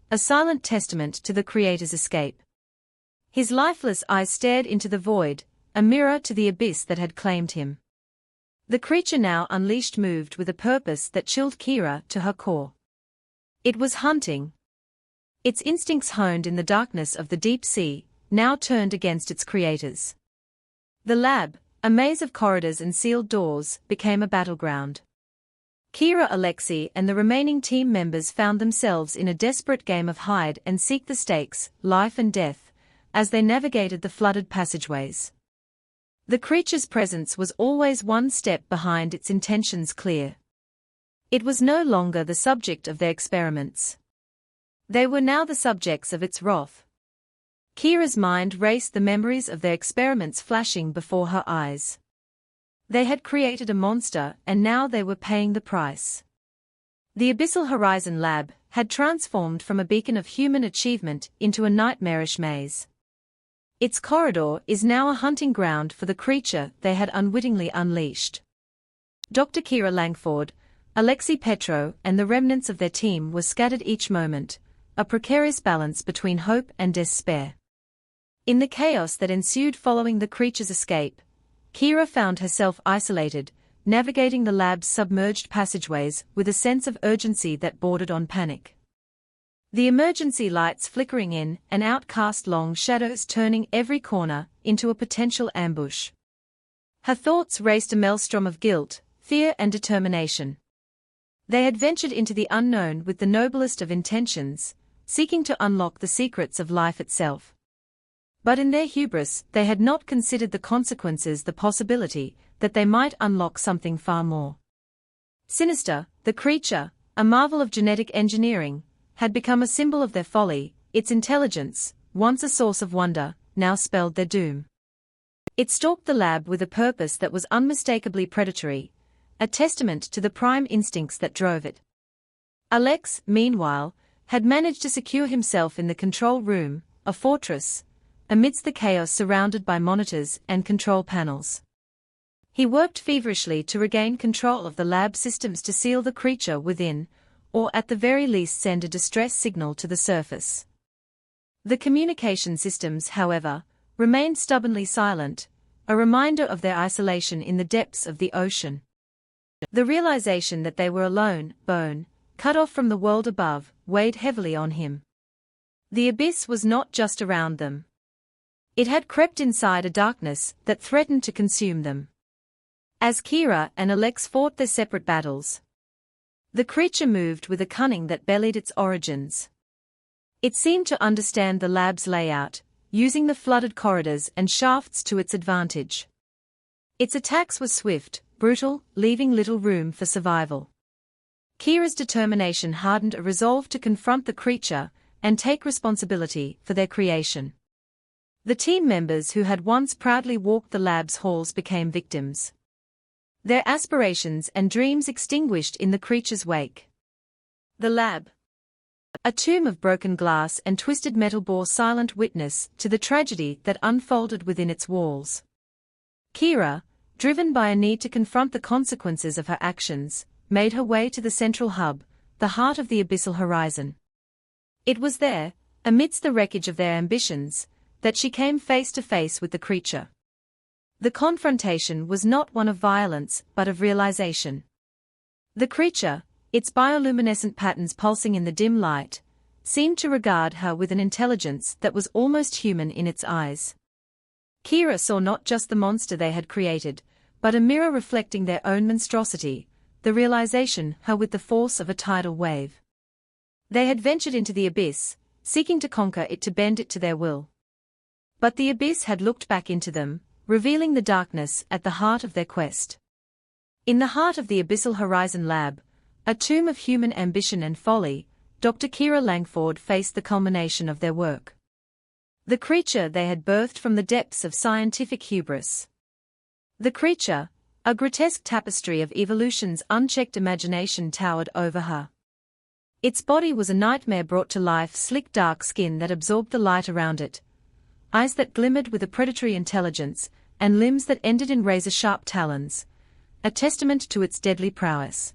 a silent testament to the creator's escape. His lifeless eyes stared into the void, a mirror to the abyss that had claimed him. The creature now unleashed moved with a purpose that chilled Kira to her core. It was hunting. Its instincts, honed in the darkness of the deep sea, now turned against its creators. The lab, a maze of corridors and sealed doors, became a battleground. Kira, Alexei, and the remaining team members found themselves in a desperate game of hide and seek, the stakes, life and death, as they navigated the flooded passageways. The creature's presence was always one step behind, its intentions clear. It was no longer the subject of their experiments. They were now the subjects of its wrath. Kira's mind raced, the memories of their experiments flashing before her eyes. They had created a monster, and now they were paying the price. The Abyssal Horizon Lab had transformed from a beacon of human achievement into a nightmarish maze. Its corridor is now a hunting ground for the creature they had unwittingly unleashed. Dr. Kira Langford, Alexei Petro, and the remnants of their team were scattered each moment, a precarious balance between hope and despair. In the chaos that ensued following the creature's escape, Kira found herself isolated, navigating the lab's submerged passageways with a sense of urgency that bordered on panic. The emergency lights flickering in and out cast long shadows, turning every corner into a potential ambush. Her thoughts raced, a maelstrom of guilt, fear, and determination. They had ventured into the unknown with the noblest of intentions, seeking to unlock the secrets of life itself. But in their hubris, they had not considered the consequences, the possibility that they might unlock something far more sinister. The creature, a marvel of genetic engineering, had become a symbol of their folly. Its intelligence, once a source of wonder, now spelled their doom. It stalked the lab with a purpose that was unmistakably predatory, a testament to the prime instincts that drove it. Alex, meanwhile, had managed to secure himself in the control room, a fortress, amidst the chaos, surrounded by monitors and control panels. He worked feverishly to regain control of the lab systems to seal the creature within, or at the very least send a distress signal to the surface. The communication systems, however, remained stubbornly silent, a reminder of their isolation in the depths of the ocean. The realization that they were alone, cut off from the world above, weighed heavily on him. The abyss was not just around them. It had crept inside a darkness that threatened to consume them. As Kira and Alex fought their separate battles, the creature moved with a cunning that belied its origins. It seemed to understand the lab's layout, using the flooded corridors and shafts to its advantage. Its attacks were swift, brutal, leaving little room for survival. Kira's determination hardened a resolve to confront the creature and take responsibility for their creation. The team members who had once proudly walked the lab's halls became victims. Their aspirations and dreams extinguished in the creature's wake. The lab, a tomb of broken glass and twisted metal, bore silent witness to the tragedy that unfolded within its walls. Kira, driven by a need to confront the consequences of her actions, made her way to the central hub, the heart of the abyssal horizon. It was there, amidst the wreckage of their ambitions, that she came face to face with the creature. The confrontation was not one of violence but of realization. The creature, its bioluminescent patterns pulsing in the dim light, seemed to regard her with an intelligence that was almost human in its eyes. Kira saw not just the monster they had created, but a mirror reflecting their own monstrosity, the realization her with the force of a tidal wave. They had ventured into the abyss, seeking to conquer it, to bend it to their will. But the abyss had looked back into them, revealing the darkness at the heart of their quest. In the heart of the Abyssal Horizon Lab, a tomb of human ambition and folly, Dr. Kira Langford faced the culmination of their work. The creature they had birthed from the depths of scientific hubris. The creature, a grotesque tapestry of evolution's unchecked imagination, towered over her. Its body was a nightmare brought to life, slick dark skin that absorbed the light around it, eyes that glimmered with a predatory intelligence, and limbs that ended in razor-sharp talons, a testament to its deadly prowess.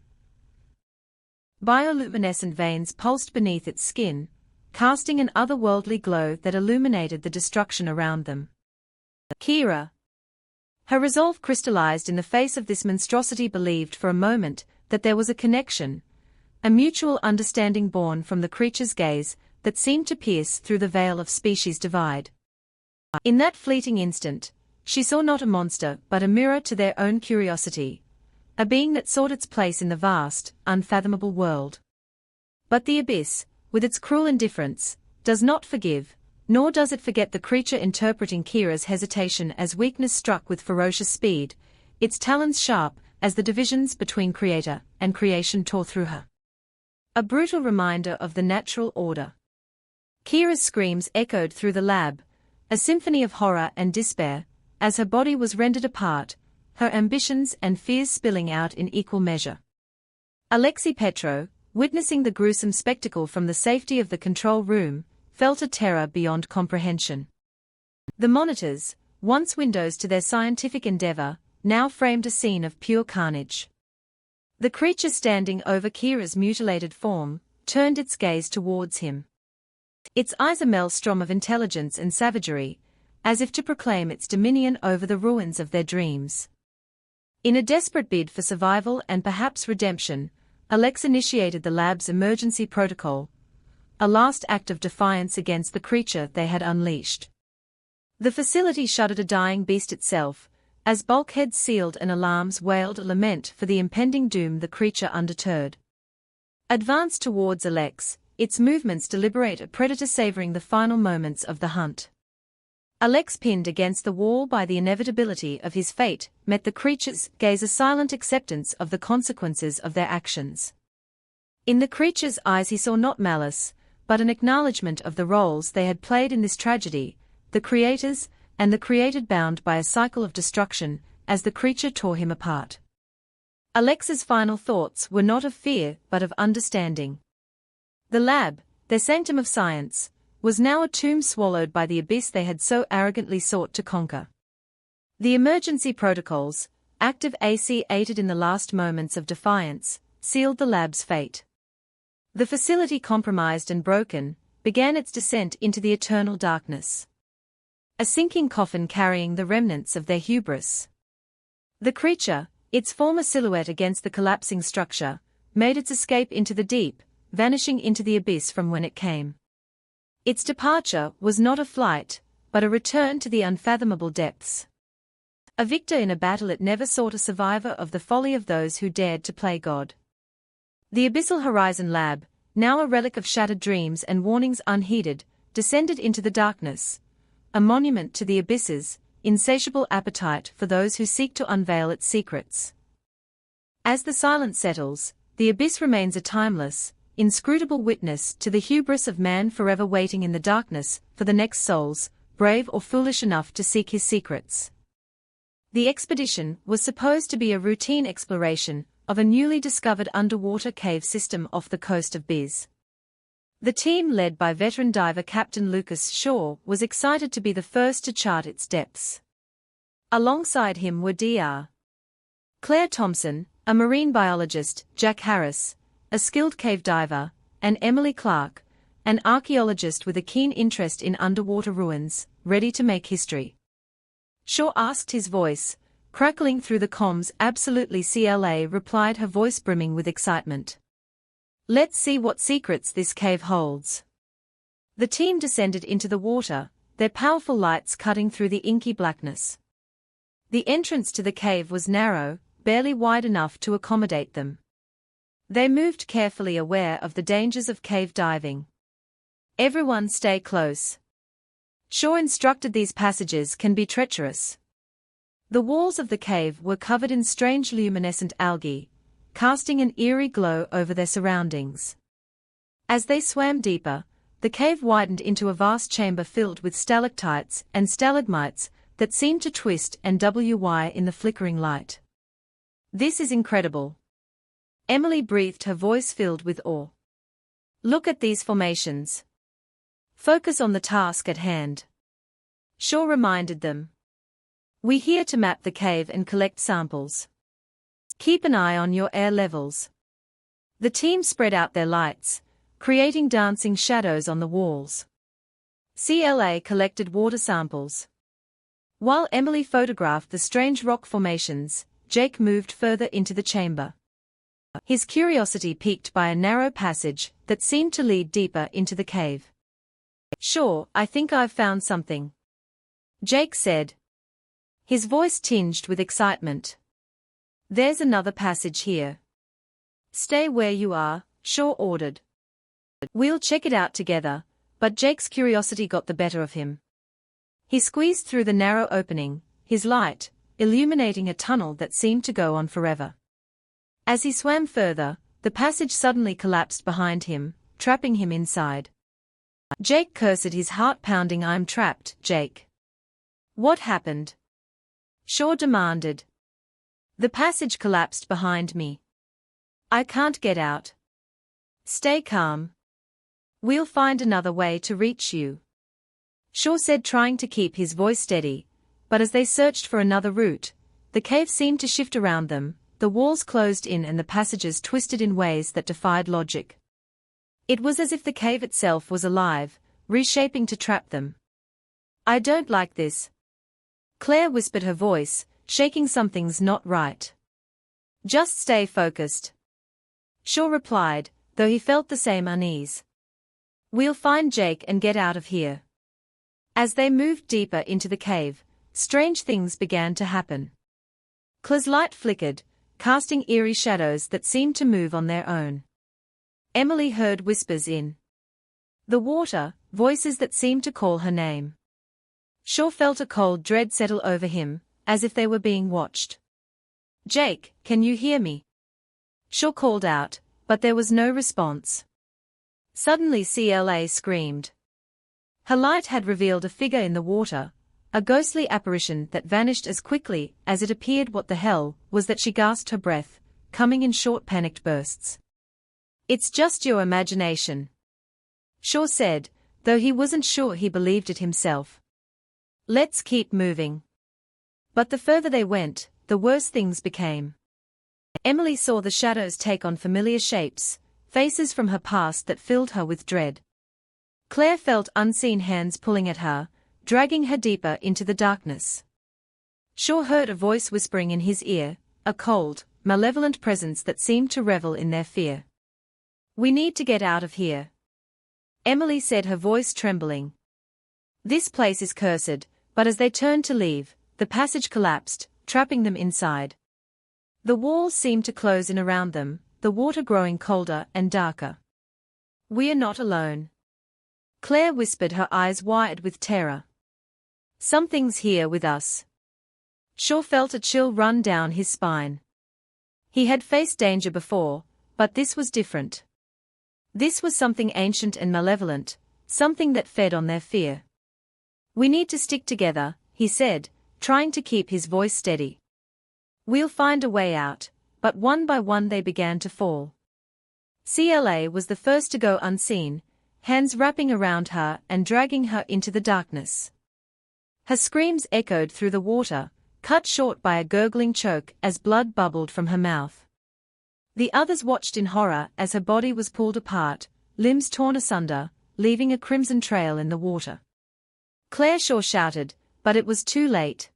Bioluminescent veins pulsed beneath its skin, casting an otherworldly glow that illuminated the destruction around them. Kira, her resolve crystallized in the face of this monstrosity, believed for a moment that there was a connection, a mutual understanding born from the creature's gaze that seemed to pierce through the veil of species divide. In that fleeting instant, she saw not a monster but a mirror to their own curiosity, a being that sought its place in the vast, unfathomable world. But the abyss, with its cruel indifference, does not forgive, nor does it forget the creature, interpreting Kira's hesitation as weakness, struck with ferocious speed, its talons sharp as the divisions between creator and creation tore through her. A brutal reminder of the natural order. Kira's screams echoed through the lab, a symphony of horror and despair, as her body was rendered apart, her ambitions and fears spilling out in equal measure. Alexei Petro, witnessing the gruesome spectacle from the safety of the control room, felt a terror beyond comprehension. The monitors, once windows to their scientific endeavor, now framed a scene of pure carnage. The creature standing over Kira's mutilated form turned its gaze towards him. Its eyes a maelstrom of intelligence and savagery, as if to proclaim its dominion over the ruins of their dreams. In a desperate bid for survival and perhaps redemption, Alex initiated the lab's emergency protocol, a last act of defiance against the creature they had unleashed. The facility shuddered, a dying beast itself, as bulkheads sealed and alarms wailed a lament for the impending doom. The creature, undeterred, advanced towards Alex, its movements deliberate, a predator savoring the final moments of the hunt. Alex, pinned against the wall by the inevitability of his fate, met the creature's gaze, a silent acceptance of the consequences of their actions. In the creature's eyes he saw not malice, but an acknowledgement of the roles they had played in this tragedy, the creators and the created, bound by a cycle of destruction, as the creature tore him apart. Alex's final thoughts were not of fear but of understanding. The lab, their sanctum of science, was now a tomb swallowed by the abyss they had so arrogantly sought to conquer. The emergency protocols, active AC aided in the last moments of defiance, sealed the lab's fate. The facility, compromised and broken, began its descent into the eternal darkness. A sinking coffin carrying the remnants of their hubris. The creature, its former silhouette against the collapsing structure, made its escape into the deep, vanishing into the abyss from when it came. Its departure was not a flight, but a return to the unfathomable depths. A victor in a battle it never sought, a survivor of the folly of those who dared to play God. The Abyssal Horizon Lab, now a relic of shattered dreams and warnings unheeded, descended into the darkness, a monument to the abyss's insatiable appetite for those who seek to unveil its secrets. As the silence settles, the abyss remains a timeless, inscrutable witness to the hubris of man, forever waiting in the darkness for the next souls, brave or foolish enough to seek his secrets. The expedition was supposed to be a routine exploration of a newly discovered underwater cave system off the coast of Biz. The team, led by veteran diver Captain Lucas Shaw, was excited to be the first to chart its depths. Alongside him were Dr. Claire Thompson, a marine biologist, Jack Harris, a skilled cave diver, and Emily Clark, an archaeologist with a keen interest in underwater ruins, ready to make history. Shaw asked, his voice crackling through the comms. Absolutely, CLA replied, her voice brimming with excitement. Let's see what secrets this cave holds. The team descended into the water, their powerful lights cutting through the inky blackness. The entrance to the cave was narrow, barely wide enough to accommodate them. They moved carefully, aware of the dangers of cave diving. Everyone stay close. Shaw instructed, these passages can be treacherous. The walls of the cave were covered in strange luminescent algae, casting an eerie glow over their surroundings. As they swam deeper, the cave widened into a vast chamber filled with stalactites and stalagmites that seemed to twist and wy in the flickering light. This is incredible. Emily breathed, her voice filled with awe. Look at these formations. Focus on the task at hand. Shaw reminded them. We're here to map the cave and collect samples. Keep an eye on your air levels. The team spread out their lights, creating dancing shadows on the walls. CLA collected water samples. While Emily photographed the strange rock formations, Jake moved further into the chamber. His curiosity piqued by a narrow passage that seemed to lead deeper into the cave. Sure, I think I've found something, Jake said, his voice tinged with excitement. There's another passage here. Stay where you are, Shaw ordered. We'll check it out together, but Jake's curiosity got the better of him. He squeezed through the narrow opening, his light illuminating a tunnel that seemed to go on forever. As he swam further, the passage suddenly collapsed behind him, trapping him inside. Jake cursed, his heart pounding. I'm trapped, Jake. What happened? Shaw demanded. The passage collapsed behind me. I can't get out. Stay calm. We'll find another way to reach you, Shaw said, trying to keep his voice steady, but as they searched for another route, the cave seemed to shift around them, the walls closed in and the passages twisted in ways that defied logic. It was as if the cave itself was alive, reshaping to trap them. I don't like this. Claire whispered, her voice shaking. Something's not right. Just stay focused, Shaw replied, though he felt the same unease. We'll find Jake and get out of here. As they moved deeper into the cave, strange things began to happen. Claire's light flickered, casting eerie shadows that seemed to move on their own. Emily heard whispers in the water, voices that seemed to call her name. Shaw felt a cold dread settle over him, as if they were being watched. Jake, can you hear me? Shaw called out, but there was no response. Suddenly CLA screamed. Her light had revealed a figure in the water, a ghostly apparition that vanished as quickly as it appeared. What the hell was that? She gasped, her breath coming in short panicked bursts. It's just your imagination, Shaw said, though he wasn't sure he believed it himself. Let's keep moving. But the further they went, the worse things became. Emily saw the shadows take on familiar shapes, faces from her past that filled her with dread. Claire felt unseen hands pulling at her, dragging her deeper into the darkness. Shaw heard a voice whispering in his ear, a cold, malevolent presence that seemed to revel in their fear. "We need to get out of here," Emily said, her voice trembling. "This place is cursed," but as they turned to leave, the passage collapsed, trapping them inside. The walls seemed to close in around them, the water growing colder and darker. "We're not alone," Claire whispered, her eyes wide with terror. "Something's here with us." Shaw felt a chill run down his spine. He had faced danger before, but this was different. This was something ancient and malevolent, something that fed on their fear. "We need to stick together," he said, trying to keep his voice steady. "We'll find a way out," but one by one they began to fall. CLA was the first to go unseen, hands wrapping around her and dragging her into the darkness. Her screams echoed through the water, cut short by a gurgling choke as blood bubbled from her mouth. The others watched in horror as her body was pulled apart, limbs torn asunder, leaving a crimson trail in the water. Claire Shaw shouted, but it was too late.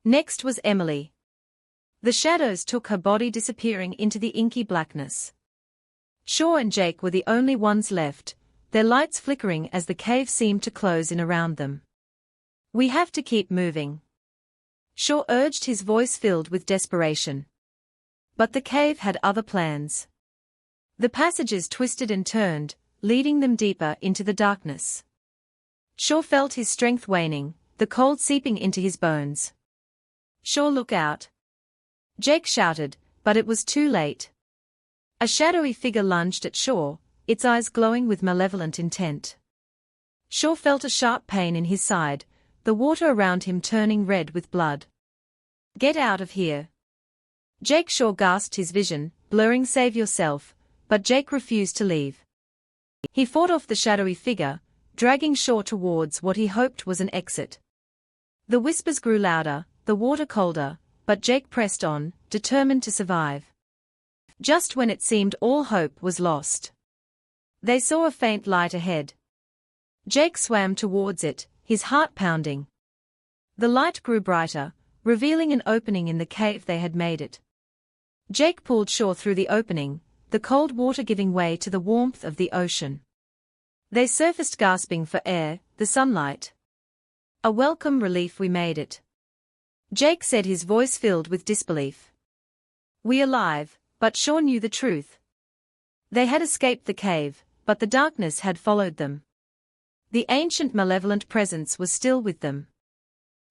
Next was Emily. The shadows took her body, disappearing into the inky blackness. Shaw and Jake were the only ones left, their lights flickering as the cave seemed to close in around them. "We have to keep moving," Shaw urged, his voice filled with desperation. But the cave had other plans. The passages twisted and turned, leading them deeper into the darkness. Shaw felt his strength waning, the cold seeping into his bones. "Shaw, look out!" Jake shouted, but it was too late. A shadowy figure lunged at Shaw, its eyes glowing with malevolent intent. Shaw felt a sharp pain in his side, the water around him turning red with blood. "Get out of here!" Jake Shaw gasped, his vision blurring. "Save yourself," but Jake refused to leave. He fought off the shadowy figure, dragging Shaw towards what he hoped was an exit. The whispers grew louder, the water colder, but Jake pressed on, determined to survive. Just when it seemed all hope was lost, they saw a faint light ahead. Jake swam towards it, his heart pounding. The light grew brighter, revealing an opening in the cave they had made it. Jake pulled Shaw through the opening, the cold water giving way to the warmth of the ocean. They surfaced gasping for air, the sunlight. "A welcome relief, we made it," Jake said, his voice filled with disbelief. "We alive," but Shaw knew the truth. They had escaped the cave, but the darkness had followed them. The ancient malevolent presence was still with them.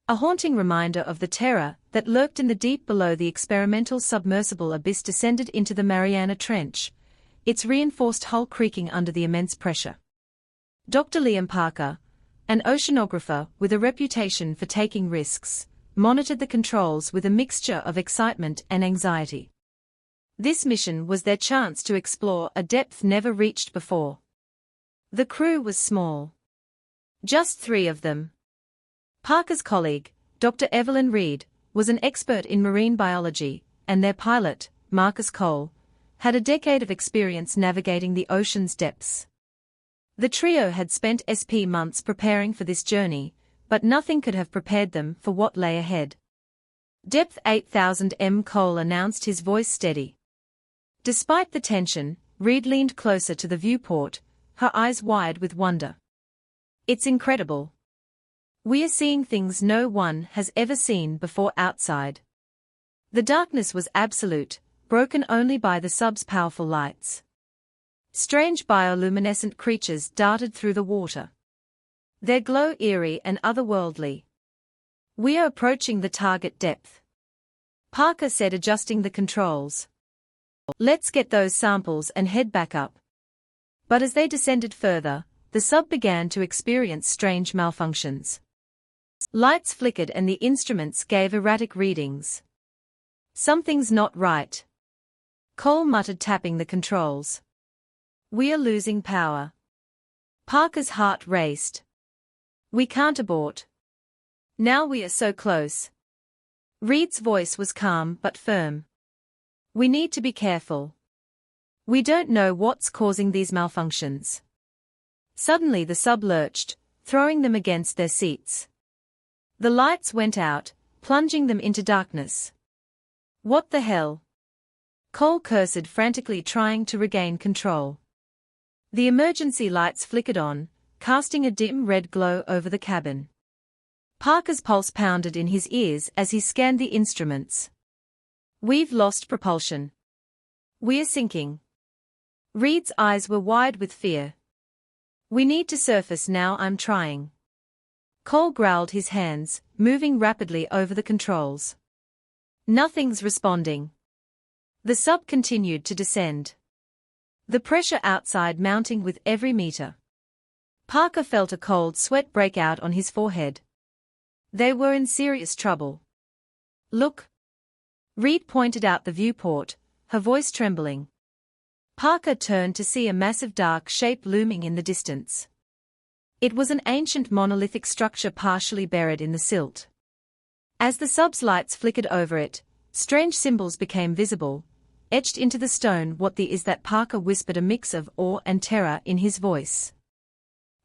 A haunting reminder of the terror that lurked in the deep below. The experimental submersible Abyss descended into the Mariana Trench, its reinforced hull creaking under the immense pressure. Dr. Liam Parker, an oceanographer with a reputation for taking risks, monitored the controls with a mixture of excitement and anxiety. This mission was their chance to explore a depth never reached before. The crew was small. Just 3 of them. Parker's colleague, Dr. Evelyn Reed, was an expert in marine biology, and their pilot, Marcus Cole, had a decade of experience navigating the ocean's depths. The trio had spent months preparing for this journey, but nothing could have prepared them for what lay ahead. "Depth 8,000 m," Cole announced, his voice steady. Despite the tension, Reed leaned closer to the viewport, her eyes wide with wonder. "It's incredible. We are seeing things no one has ever seen before outside." The darkness was absolute, broken only by the sub's powerful lights. Strange bioluminescent creatures darted through the water, their glow eerie and otherworldly. "We are approaching the target depth," Parker said, adjusting the controls. "Let's get those samples and head back up." But as they descended further, the sub began to experience strange malfunctions. Lights flickered and the instruments gave erratic readings. "Something's not right," Cole muttered, tapping the controls. "We are losing power." Parker's heart raced. "We can't abort. Now we are so close." Reed's voice was calm but firm. We need to be careful. We don't know what's causing these malfunctions. Suddenly the sub lurched, throwing them against their seats. The lights went out, plunging them into darkness. What the hell? Cole cursed, frantically trying to regain control. The emergency lights flickered on, casting a dim red glow over the cabin. Parker's pulse pounded in his ears as he scanned the instruments. We've lost propulsion. We're sinking. Reed's eyes were wide with fear. We need to surface now. I'm trying. Cole growled, his hands moving rapidly over the controls. Nothing's responding. The sub continued to descend. The pressure outside mounting with every meter. Parker felt a cold sweat break out on his forehead. They were in serious trouble. Look. Reed pointed out the viewport, her voice trembling. Parker turned to see a massive dark shape looming in the distance. It was an ancient monolithic structure partially buried in the silt. As the sub's lights flickered over it, strange symbols became visible, etched into the stone. What the is that? Parker whispered, a mix of awe and terror in his voice.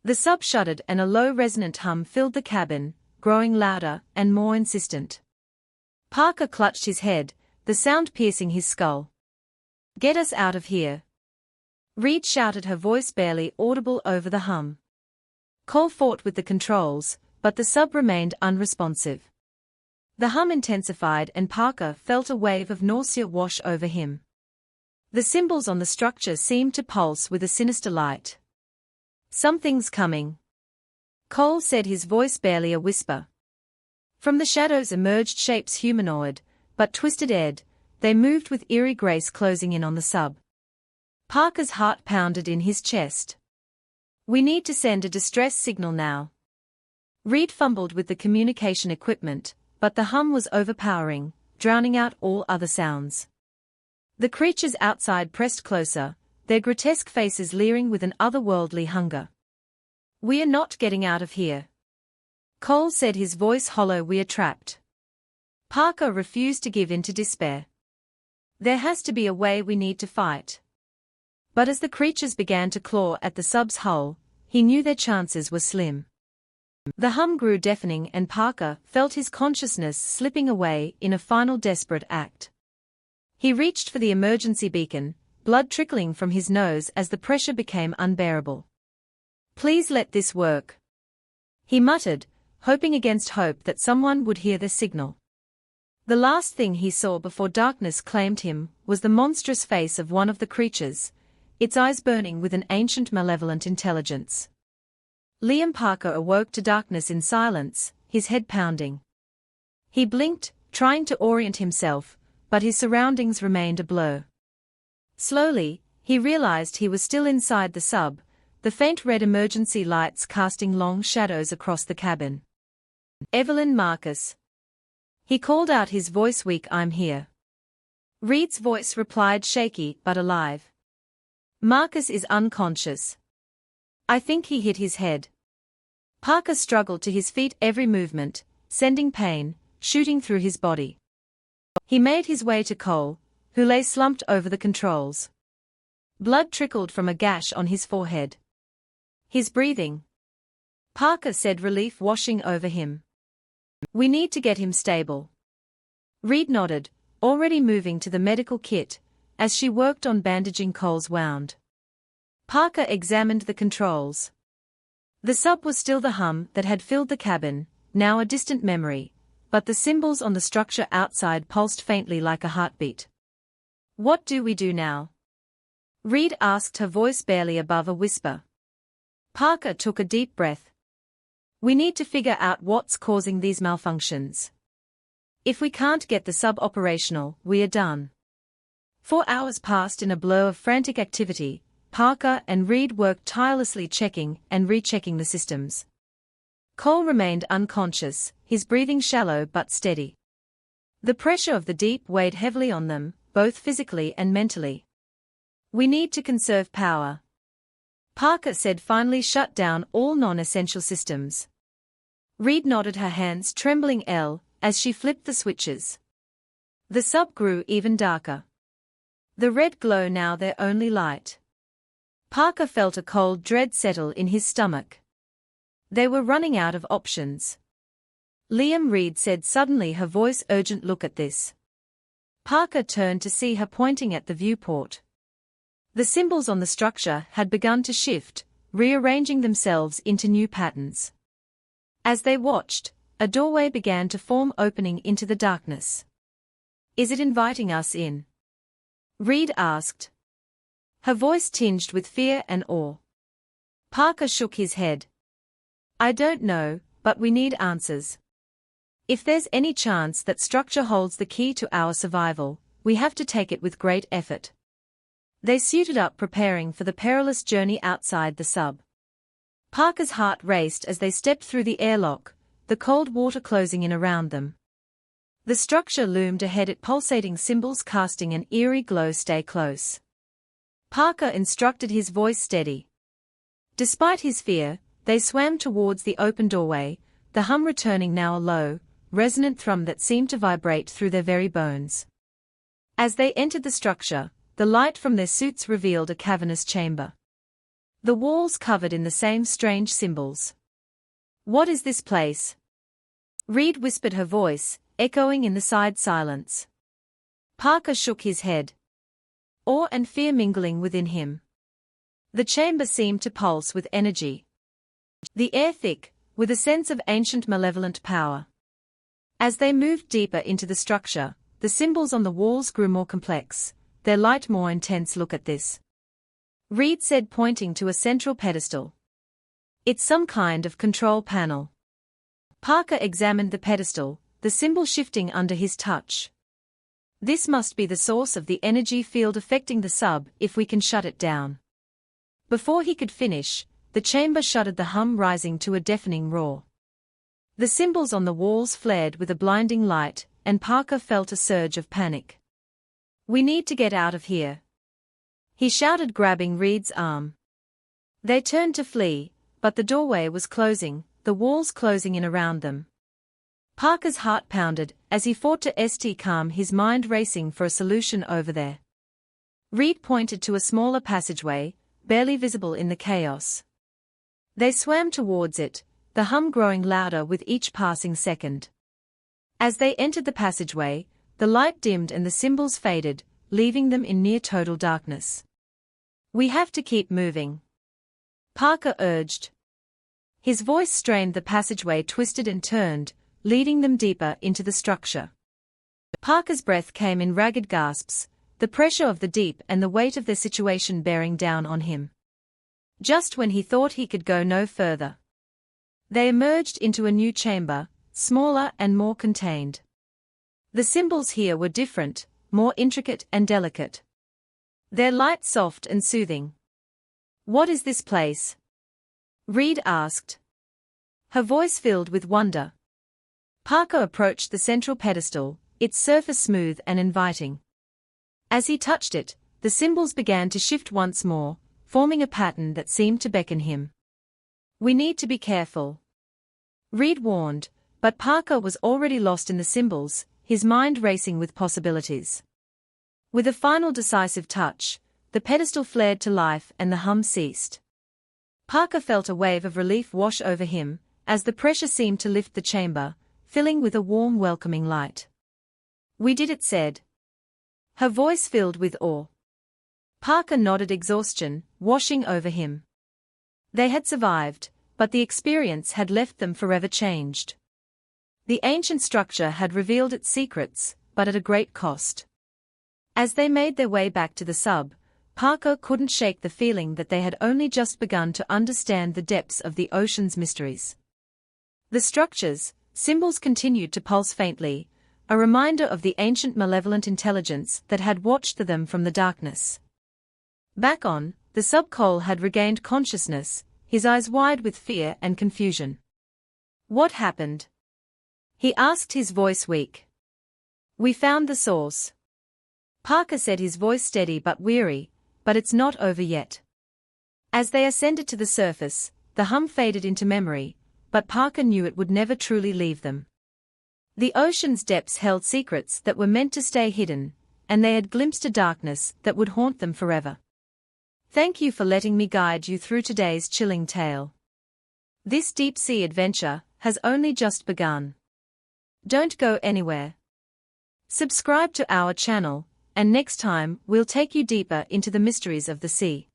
The sub shuddered and a low resonant hum filled the cabin, growing louder and more insistent. Parker clutched his head, the sound piercing his skull. Get us out of here. Reed shouted, her voice barely audible over the hum. Cole fought with the controls, but the sub remained unresponsive. The hum intensified and Parker felt a wave of nausea wash over him. The symbols on the structure seemed to pulse with a sinister light. Something's coming. Cole said, his voice barely a whisper. From the shadows emerged shapes humanoid, but twisted. They moved with eerie grace, closing in on the sub. Parker's heart pounded in his chest. We need to send a distress signal now. Reed fumbled with the communication equipment, but the hum was overpowering, drowning out all other sounds. The creatures outside pressed closer, their grotesque faces leering with an otherworldly hunger. We are not getting out of here. Cole said, his voice hollow. We are trapped. Parker refused to give in to despair. There has to be a way. We need to fight. But as the creatures began to claw at the sub's hull, he knew their chances were slim. The hum grew deafening and Parker felt his consciousness slipping away in a final desperate act. He reached for the emergency beacon, blood trickling from his nose as the pressure became unbearable. Please let this work. He muttered, hoping against hope that someone would hear the signal. The last thing he saw before darkness claimed him was the monstrous face of one of the creatures, its eyes burning with an ancient malevolent intelligence. Liam Parker awoke to darkness in silence, his head pounding. He blinked, trying to orient himself, but his surroundings remained a blur. Slowly, he realized he was still inside the sub, the faint red emergency lights casting long shadows across the cabin. Evelyn Marcus. He called out, his voice weak. I'm here. Reed's voice replied, shaky but alive. Marcus is unconscious. I think he hit his head. Parker struggled to his feet, every movement sending pain shooting through his body. He made his way to Cole, who lay slumped over the controls. Blood trickled from a gash on his forehead. His breathing. Parker said, relief washing over him. We need to get him stable. Reed nodded, already moving to the medical kit, as she worked on bandaging Cole's wound. Parker examined the controls. The sub was still the hum that had filled the cabin, now a distant memory, but the symbols on the structure outside pulsed faintly like a heartbeat. What do we do now? Reed asked, her voice barely above a whisper. Parker took a deep breath. We need to figure out what's causing these malfunctions. If we can't get the sub operational, we are done. 4 hours passed in a blur of frantic activity. Parker and Reed worked tirelessly, checking and rechecking the systems. Cole remained unconscious, his breathing shallow but steady. The pressure of the deep weighed heavily on them, both physically and mentally. We need to conserve power. Parker said, finally, shut down all non-essential systems. Reed nodded, her hands trembling. as she flipped the switches. The sub grew even darker. The red glow now their only light. Parker felt a cold dread settle in his stomach. They were running out of options. Liam, Reed said suddenly, her voice urgent. Look at this. Parker turned to see her pointing at the viewport. The symbols on the structure had begun to shift, rearranging themselves into new patterns. As they watched, a doorway began to form, opening into the darkness. Is it inviting us in? Reed asked. Her voice tinged with fear and awe. Parker shook his head. I don't know, but we need answers. If there's any chance that structure holds the key to our survival, we have to take it with great effort. They suited up, preparing for the perilous journey outside the sub. Parker's heart raced as they stepped through the airlock, the cold water closing in around them. The structure loomed ahead, its pulsating symbols casting an eerie glow. Stay close. Parker instructed, his voice steady. Despite his fear, they swam towards the open doorway, the hum returning, now a low, resonant thrum that seemed to vibrate through their very bones. As they entered the structure, the light from their suits revealed a cavernous chamber. The walls covered in the same strange symbols. What is this place? Reed whispered, her voice echoing in the side silence. Parker shook his head. Awe and fear mingling within him. The chamber seemed to pulse with energy. The air thick, with a sense of ancient malevolent power. As they moved deeper into the structure, the symbols on the walls grew more complex, their light more intense. Look at this. Reed said, pointing to a central pedestal. It's some kind of control panel. Parker examined the pedestal, the symbol shifting under his touch. This must be the source of the energy field affecting the sub, if we can shut it down. Before he could finish, the chamber shuddered, the hum rising to a deafening roar. The symbols on the walls flared with a blinding light, and Parker felt a surge of panic. We need to get out of here, he shouted, grabbing Reed's arm. They turned to flee, but the doorway was closing, the walls closing in around them. Parker's heart pounded as he fought to stay calm, his mind racing for a solution over there. Reed pointed to a smaller passageway, barely visible in the chaos. They swam towards it, the hum growing louder with each passing second. As they entered the passageway, the light dimmed and the symbols faded, leaving them in near total darkness. We have to keep moving, Parker urged. His voice strained, the passageway twisted and turned, leading them deeper into the structure. Parker's breath came in ragged gasps, the pressure of the deep and the weight of their situation bearing down on him. Just when he thought he could go no further, they emerged into a new chamber, smaller and more contained. The symbols here were different, more intricate and delicate. Their light soft and soothing. What is this place? Reed asked. Her voice filled with wonder. Parker approached the central pedestal, its surface smooth and inviting. As he touched it, the symbols began to shift once more, forming a pattern that seemed to beckon him. We need to be careful, Reed warned, but Parker was already lost in the symbols, his mind racing with possibilities. With a final decisive touch, the pedestal flared to life and the hum ceased. Parker felt a wave of relief wash over him, as the pressure seemed to lift the chamber, filling with a warm, welcoming light. We did it, said. Her voice filled with awe. Parker nodded, exhaustion washing over him. They had survived, but the experience had left them forever changed. The ancient structure had revealed its secrets, but at a great cost. As they made their way back to the sub, Parker couldn't shake the feeling that they had only just begun to understand the depths of the ocean's mysteries. The structure's symbols continued to pulse faintly, a reminder of the ancient malevolent intelligence that had watched them from the darkness. Back on, the sub, Cole had regained consciousness, his eyes wide with fear and confusion. What happened? He asked, his voice weak. We found the source, Parker said, his voice steady but weary, but it's not over yet. As they ascended to the surface, the hum faded into memory, but Parker knew it would never truly leave them. The ocean's depths held secrets that were meant to stay hidden, and they had glimpsed a darkness that would haunt them forever. Thank you for letting me guide you through today's chilling tale. This deep-sea adventure has only just begun. Don't go anywhere. Subscribe to our channel, and next time we'll take you deeper into the mysteries of the sea.